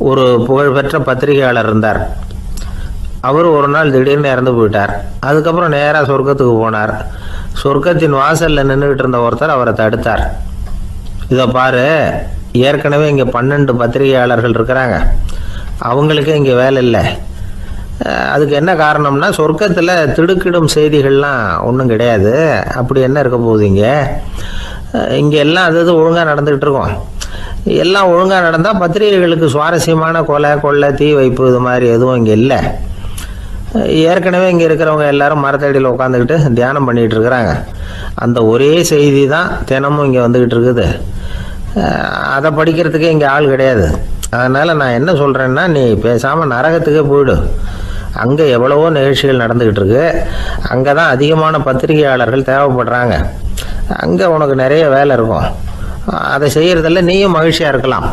ஒரு புகழ்பெற்ற பத்திரிகையாளர் இருந்தார். அவர் ஒரு நாள் திடீர்னு இறந்து போயிட்டார். அதுக்கப்புறம் நேராக சொர்க்கத்துக்கு போனார். சொர்க்கத்தின் வாசலில் நின்றுக்கிட்டு இருந்த ஒருத்தர் அவரை தடுத்தார். இதை பாரு, ஏற்கனவே இங்கே 12 பத்திரிகையாளர்கள் இருக்கிறாங்க, அவங்களுக்கே இங்கே வேலை இல்லை. அதுக்கு என்ன காரணம்னா, சொர்க்கத்தில் திடுக்கிடும் செய்திகள்லாம் ஒன்றும் கிடையாது. அப்படி என்ன இருக்க போகுது இங்கே எல்லாம் அது ஒழுங்காக நடந்துகிட்டு இருக்கோம். எல்லாம் ஒழுங்காக நடந்தால் பத்திரிகைகளுக்கு சுவாரஸ்யமான கொலை, கொள்ளை, தீ வைப்பு இது மாதிரி எதுவும் இங்கே இல்லை. ஏற்கனவே இங்கே இருக்கிறவங்க எல்லாரும் மரத்தடியில் உட்காந்துக்கிட்டு தியானம் பண்ணிகிட்டு இருக்கிறாங்க. அந்த ஒரே செய்தி தான் தினமும் இங்கே வந்துக்கிட்டு இருக்குது. அதை படிக்கிறதுக்கே இங்கே ஆள் கிடையாது. அதனால் நான் என்ன சொல்கிறேன்னா, நீ பேசாமல் நரகத்துக்கே போயிடு. அங்கே எவ்வளவோ நிகழ்ச்சிகள் நடந்துக்கிட்டு இருக்கு. அங்கே தான் அதிகமான பத்திரிகையாளர்கள் தேவைப்படுறாங்க. அங்கே உனக்கு நிறைய வேலை இருக்கும். அதை செய்கிறதில்ல நீயும் மகிழ்ச்சியாக இருக்கலாம்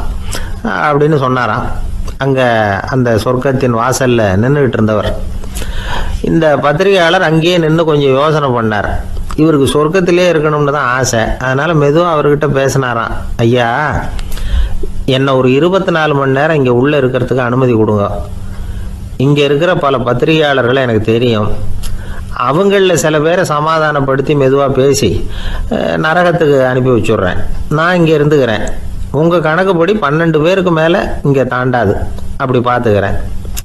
அப்படின்னு சொன்னாராம். அங்கே அந்த சொர்க்கத்தின் வாசலில் நின்றுக்கிட்டு இருந்தவர். இந்த பத்திரிகையாளர் அங்கேயே நின்று கொஞ்சம் யோசனை பண்ணார். இவருக்கு சொர்க்கத்திலே இருக்கணும்னு தான் ஆசை. அதனால் மெதுவாக அவர்கிட்ட பேசினாராம். ஐயா, என்னை ஒரு 24 மணி நேரம் இங்கே உள்ளே இருக்கிறதுக்கு அனுமதி கொடுங்க. இங்கே இருக்கிற பல பத்திரிகையாளர்களை எனக்கு தெரியும். அவங்களில் சில பேரை சமாதானப்படுத்தி மெதுவாக பேசி நரகத்துக்கு அனுப்பி வச்சுட்றேன். நான் இங்கே இருந்துக்கிறேன். உங்கள் கணக்குப்படி 12 பேருக்கு மேலே இங்கே தாண்டாது, அப்படி பார்த்துக்கிறேன்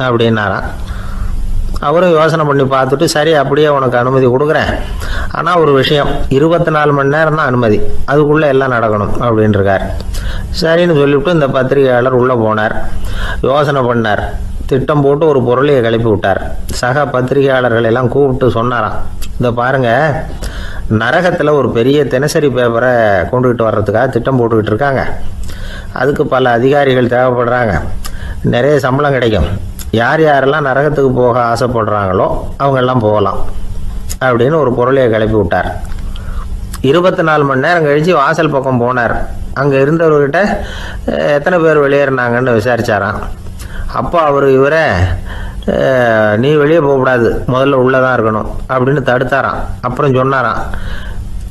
அப்படின்னாராம். அவரும் யோசனை பண்ணி பார்த்துட்டு, சரி அப்படியே உனக்கு அனுமதி கொடுக்குறேன், ஆனால் ஒரு விஷயம், 24 மணி நேரம் தான் அனுமதி, அதுக்குள்ளே எல்லாம் நடக்கணும் அப்படின்ட்டுருக்கார். சரின்னு சொல்லிவிட்டு இந்த பத்திரிகையாளர் உள்ளே போனார். யோசனை பண்ணார். திட்டம் போட்டு ஒரு பொருளையை கிளப்பி விட்டார். சக பத்திரிகையாளர்கள் எல்லாம் கூப்பிட்டு சொன்னாராம், இதை பாருங்கள், நரகத்தில் ஒரு பெரிய தினசரி பேப்பரை கொண்டுகிட்டு வர்றதுக்காக திட்டம் போட்டுக்கிட்டு இருக்காங்க. அதுக்கு பல அதிகாரிகள் தேவைப்படுறாங்க. நிறைய சம்பளம் கிடைக்கும். யார் யாரெல்லாம் நரகத்துக்கு போக ஆசைப்படுறாங்களோ அவங்கெல்லாம் போகலாம் அப்படின்னு ஒரு பொருளையை கிளப்பி விட்டார். 24 மணி நேரம் கழித்து வாசல் பக்கம் போனார். அங்கே இருந்தவர்கிட்ட எத்தனை பேர் வெளியேறினாங்கன்னு விசாரிச்சாராம். அப்போ அவர் இவரை, நீ வெளியே போகக்கூடாது, முதல்ல உள்ளே தான் இருக்கணும் அப்படின்னு தடுத்தாராம். அப்புறம் சொன்னாராம்,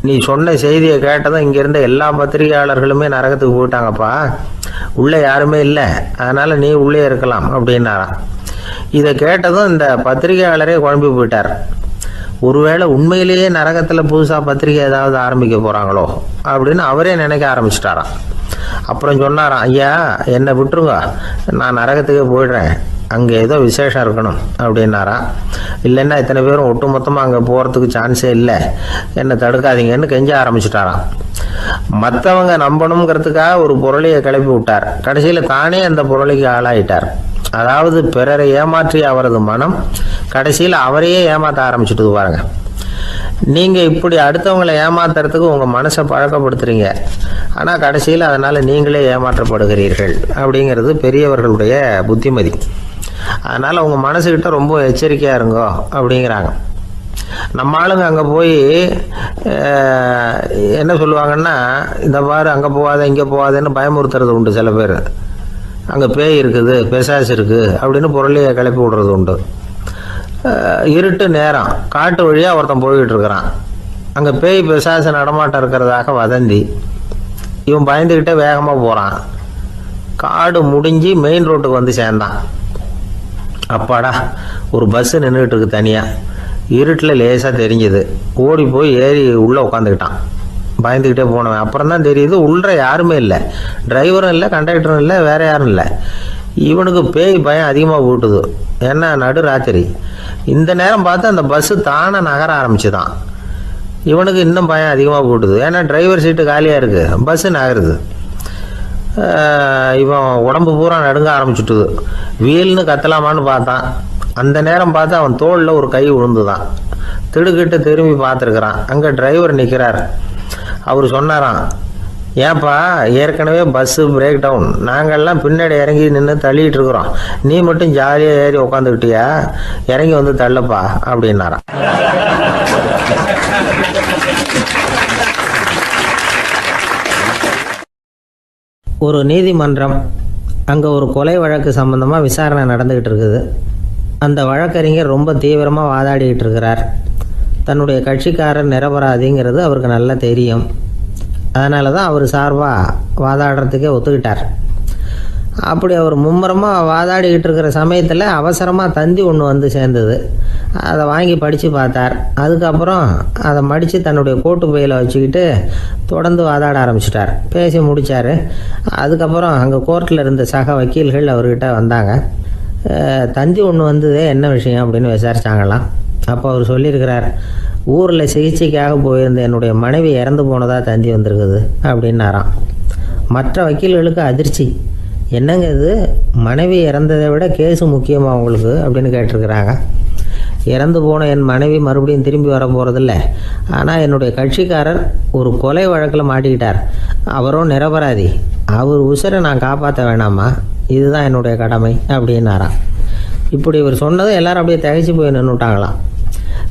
நீ சொன்ன செய்தியை கேட்டதும் இங்க இருந்த எல்லா பத்திரிகையாளர்களுமே நரகத்துக்கு போயிட்டாங்கப்பா, உள்ளே யாருமே இல்லை, அதனால நீ உள்ளே இருக்கலாம் அப்படின்னாராம். இதை கேட்டதும் இந்த பத்திரிகையாளரே குழம்பி போயிட்டார். ஒருவேளை உண்மையிலேயே நரகத்தில் புதுசாக பத்திரிகை ஏதாவது ஆரம்பிக்க போகிறாங்களோ அப்படின்னு அவரே நினைக்க ஆரம்பிச்சிட்டாராம். அப்புறம் சொன்னாராம், ஐயா என்னை விட்டுருங்க, நான் நரகத்துக்கே போயிடுறேன், அங்கே ஏதோ விசேஷம் இருக்கணும் அப்படின்னாராம். இல்லைன்னா இத்தனை பேரும் ஒட்டு மொத்தமாக அங்கே போகிறதுக்கு சான்ஸே இல்லை, என்னை தடுக்காதீங்கன்னு கெஞ்ச ஆரம்பிச்சிட்டாராம். மற்றவங்க நம்பணுங்கிறதுக்காக ஒரு பொருளையை கிளப்பி விட்டார். கடைசியில் தானே அந்த பொருளைக்கு ஆளாயிட்டார். அதாவது பிறரை ஏமாற்றிய அவரது மனம் கடைசியில் அவரையே ஏமாற்ற ஆரம்பிச்சுட்டு பாருங்க. நீங்கள் இப்படி அடுத்தவங்களை ஏமாத்துறதுக்கு உங்கள் மனசை பழக்கப்படுத்துறீங்க, ஆனால் கடைசியில் அதனால் நீங்களே ஏமாற்றப்படுகிறீர்கள் அப்படிங்கிறது பெரியவர்களுடைய புத்திமதி. அதனால் உங்கள் மனசுக்கிட்ட ரொம்ப எச்சரிக்கையாக இருங்கோ அப்படிங்கிறாங்க. நம்ம ஆளுங்க அங்கே போய் என்ன சொல்லுவாங்கன்னா, இந்த பாரு அங்கே போகாத இங்கே போகாதேன்னு பயமுறுத்துறது உண்டு. சில பேர் அங்கே பேய் இருக்குது, பிசாசு இருக்குது அப்படின்னு பொருளையை கிளப்பி விடுறது உண்டு. இருட்டு நேரம் காட்டு வழியாக ஒருத்தன் போய்கிட்டு இருக்கிறான். அங்கே பேய் பிசாசு நடமாட்டம் இருக்கிறதாக வதந்தி. இவன் பயந்துக்கிட்டே வேகமாக போகிறான். காடு முடிஞ்சு மெயின் ரோட்டுக்கு வந்து சேர்ந்தான். அப்பாடா, ஒரு பஸ்ஸு நின்றுட்டு இருக்கு தனியாக. இருட்டில் லேசாக தெரிஞ்சுது. ஓடி போய் ஏறி உள்ளே உட்காந்துக்கிட்டான். பயந்துக்கிட்டே போனவன் அப்புறம் தான் தெரியுது உள்ள யாருமே இல்லை, டிரைவரும் இல்லை, கண்டக்டரும் இல்லை, வேற யாரும் இல்லை. இவனுக்கு பேய் பயம் அதிகமாக போட்டுது. ஏன்னா நடு ராத்திரி. இந்த நேரம் பார்த்து அந்த பஸ்ஸு தானே நகர ஆரம்பிச்சுதான். இவனுக்கு இன்னும் பயம் அதிகமாக போட்டுது. ஏன்னா டிரைவர் சீட்டு காலியாக இருக்குது, பஸ்ஸு நகருது. இவன் உடம்பு பூரா நடுங்க ஆரம்பிச்சுட்டுது. வீல்னு கத்தலாமான்னு பார்த்தான். அந்த நேரம் பார்த்து அவன் தோளில் ஒரு கை விழுந்துதான். திடுக்கிட்டு திரும்பி பார்த்துருக்குறான். அங்கே டிரைவர் நிற்கிறார். அவர் சொன்னாராம், ஏன்பா ஏற்கனவே பஸ்ஸு பிரேக் டவுன், நாங்கள்லாம் பின்னாடி இறங்கி நின்று தள்ளிட்டு இருக்கிறோம், நீ மட்டும் ஜாலியாக ஏறி உக்காந்துக்கிட்டியா, இறங்கி வந்து தள்ளப்பா அப்படின்னாராம். ஒரு நீதிமன்றம், அங்கே ஒரு கொலை வழக்கு சம்பந்தமாக விசாரணை நடந்துக்கிட்டு இருக்குது. அந்த வழக்கறிஞர் ரொம்ப தீவிரமாக வாதாடிக்கிட்டு இருக்கிறார். தன்னுடைய கட்சிக்காரர் நிரபராதிங்கிறது அவருக்கு நல்லா தெரியும். அதனால தான் அவர் சார்பாக வாதாடுறதுக்கே ஒத்துக்கிட்டார். அப்படி அவர் மும்முரமாக வாதாடிக்கிட்டு இருக்கிற சமயத்தில் அவசரமாக தந்தி ஒன்று வந்து சேர்ந்தது. அதை வாங்கி படித்து பார்த்தார். அதுக்கப்புறம் அதை மடித்து தன்னுடைய கோட்டு பையில் வச்சுக்கிட்டு தொடர்ந்து வாதாட ஆரம்பிச்சிட்டார். பேசி முடித்தார். அதுக்கப்புறம் அங்கே கோர்ட்டில் இருந்த சக வக்கீல்கள் அவர்கிட்ட வந்தாங்க. தந்தி ஒன்று வந்ததே என்ன விஷயம் அப்படின்னு விசாரித்தாங்களாம். அப்போ அவர் சொல்லியிருக்கிறார், ஊரில் சிகிச்சைக்காக போயிருந்த என்னுடைய மனைவி இறந்து போனதாக தந்தி வந்திருக்குது அப்படின்னாராம். மற்ற வக்கீல்களுக்கு அதிர்ச்சி. என்னங்க இது, மனைவி இறந்ததை விட கேஸு முக்கியமாக உங்களுக்கு அப்படின்னு கேட்டிருக்கிறாங்க. இறந்து போன என் மனைவி மறுபடியும் திரும்பி வர போகிறதில்ல, ஆனால் என்னுடைய கட்சிக்காரர் ஒரு கொலை வழக்கில் மாட்டிக்கிட்டார், அவரும் நிரபராதி, அவர் உசுரை நான் காப்பாற்ற வேணாமா, இதுதான் என்னுடைய கடமை அப்படின்னாராம். இப்படி இவர் சொன்னதும் எல்லாரும் அப்படியே திகைச்சு போய் நின்றுட்டாங்களாம்.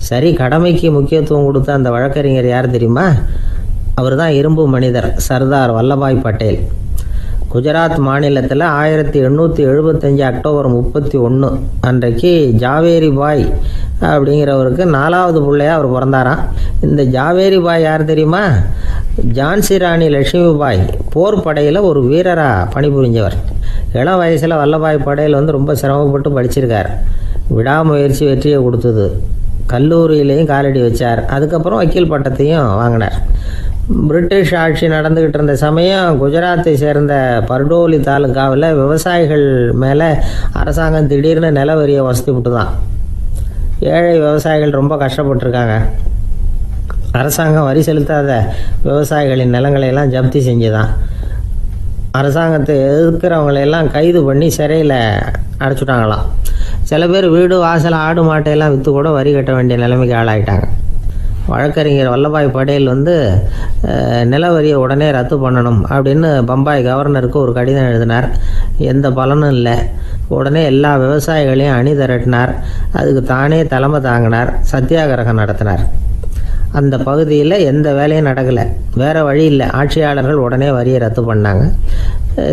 சரி, கடமைக்கு முக்கியத்துவம் கொடுத்த அந்த வழக்கறிஞர் யார் தெரியுமா? அவர் தான் இரும்பு மனிதர் சர்தார் வல்லபாய் பட்டேல். குஜராத் மாநிலத்தில் 1875 அக்டோபர் 31 அன்றைக்கு ஜாவேரி பாய் அப்படிங்கிறவருக்கு 4வது பிள்ளையாக அவர் பிறந்தாராம். இந்த ஜாவேரி பாய் யார் தெரியுமா? ஜான்சி ராணி லட்சுமி பாய் போர் படையில் ஒரு வீரராக பணிபுரிஞ்சவர். இளம் வயசில் வல்லபாய் பட்டேல் ரொம்ப சிரமப்பட்டு படிச்சிருக்கார். விடாமுயற்சி வெற்றியை கொடுத்தது. கல்லூரியிலையும் காலடி வச்சார். அதுக்கப்புறம் வக்கீல் பட்டத்தையும் வாங்கினார். பிரிட்டிஷ் ஆட்சி நடந்துக்கிட்டு இருந்த சமயம் குஜராத்தை சேர்ந்த பர்டோலி தாலுக்காவில் விவசாயிகள் மேலே அரசாங்கம் திடீர்னு நில வரியை வசதி விட்டு தான். ஏழை விவசாயிகள் ரொம்ப கஷ்டப்பட்டுருக்காங்க. அரசாங்கம் வரி செலுத்தாத விவசாயிகளின் நிலங்களையெல்லாம் ஜப்தி செஞ்சுதான். அரசாங்கத்தை எதிர்க்கிறவங்களையெல்லாம் கைது பண்ணி சிறையில் அடைச்சிட்டாங்களாம். சில பேர் வீடு வாசல் ஆடு மாட்டையெல்லாம் விற்று கூட வரி கட்ட வேண்டிய நிலைமைக்கு ஆளாயிட்டாங்க. வழக்கறிஞர் வல்லபாய் பட்டேல் நில வரியை உடனே ரத்து பண்ணணும் அப்படின்னு பம்பாய் கவர்னருக்கு ஒரு கடிதம் எழுதினார். எந்த பலனும் இல்லை. உடனே எல்லா விவசாயிகளையும் அணி திரட்டினார். அதுக்கு தானே தலைமை தாங்கினார். சத்தியாகிரகம் நடத்தினார். அந்த பகுதியில் எந்த வேலையும் நடக்கலை. வேறு வழி இல்லை. ஆட்சியாளர்கள் உடனே வரியை ரத்து பண்ணாங்க.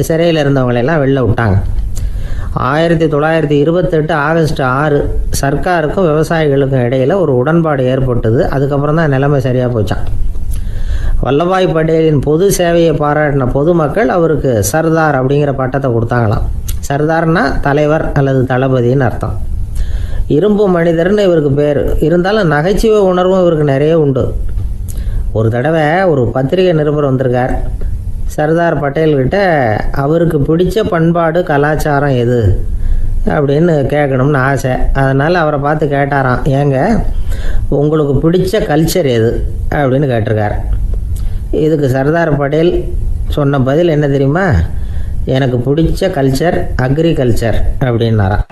சிறையில் இருந்தவங்களெல்லாம் வெளில விட்டாங்க. 1928 ஆகஸ்ட் 6 சர்க்காருக்கும் விவசாயிகளுக்கும் இடையில் ஒரு உடன்பாடு ஏற்பட்டது. அதுக்கப்புறம் தான் நிலைமை சரியாக போச்சான். வல்லபாய் பட்டேலின் பொது சேவையை பாராட்டின பொதுமக்கள் அவருக்கு சர்தார் அப்படிங்கிற பட்டத்தை கொடுத்தாங்களாம். சர்தார்னா தலைவர் அல்லது தளபதின்னு அர்த்தம். இரும்பு மனிதர்னு இவருக்கு பேர். இருந்தாலும் நகைச்சுவை உணர்வும் இவருக்கு நிறைய உண்டு. ஒரு தடவை ஒரு பத்திரிகை நிருபர் வந்திருக்கார். சர்தார் பட்டேல்கிட்ட அவருக்கு பிடிச்ச பண்பாடு கலாச்சாரம் எது அப்படின்னு கேட்கணும்னு ஆசை. அதனால் அவரை பார்த்து கேட்டாராம், ஏங்க உங்களுக்கு பிடிச்ச கல்ச்சர் எது அப்படின்னு கேட்டிருக்கார். இதுக்கு சர்தார் பட்டேல் சொன்ன பதில் என்ன தெரியுமா? எனக்கு பிடிச்ச கல்ச்சர் அக்ரிகல்ச்சர் அப்படின்னாராம்.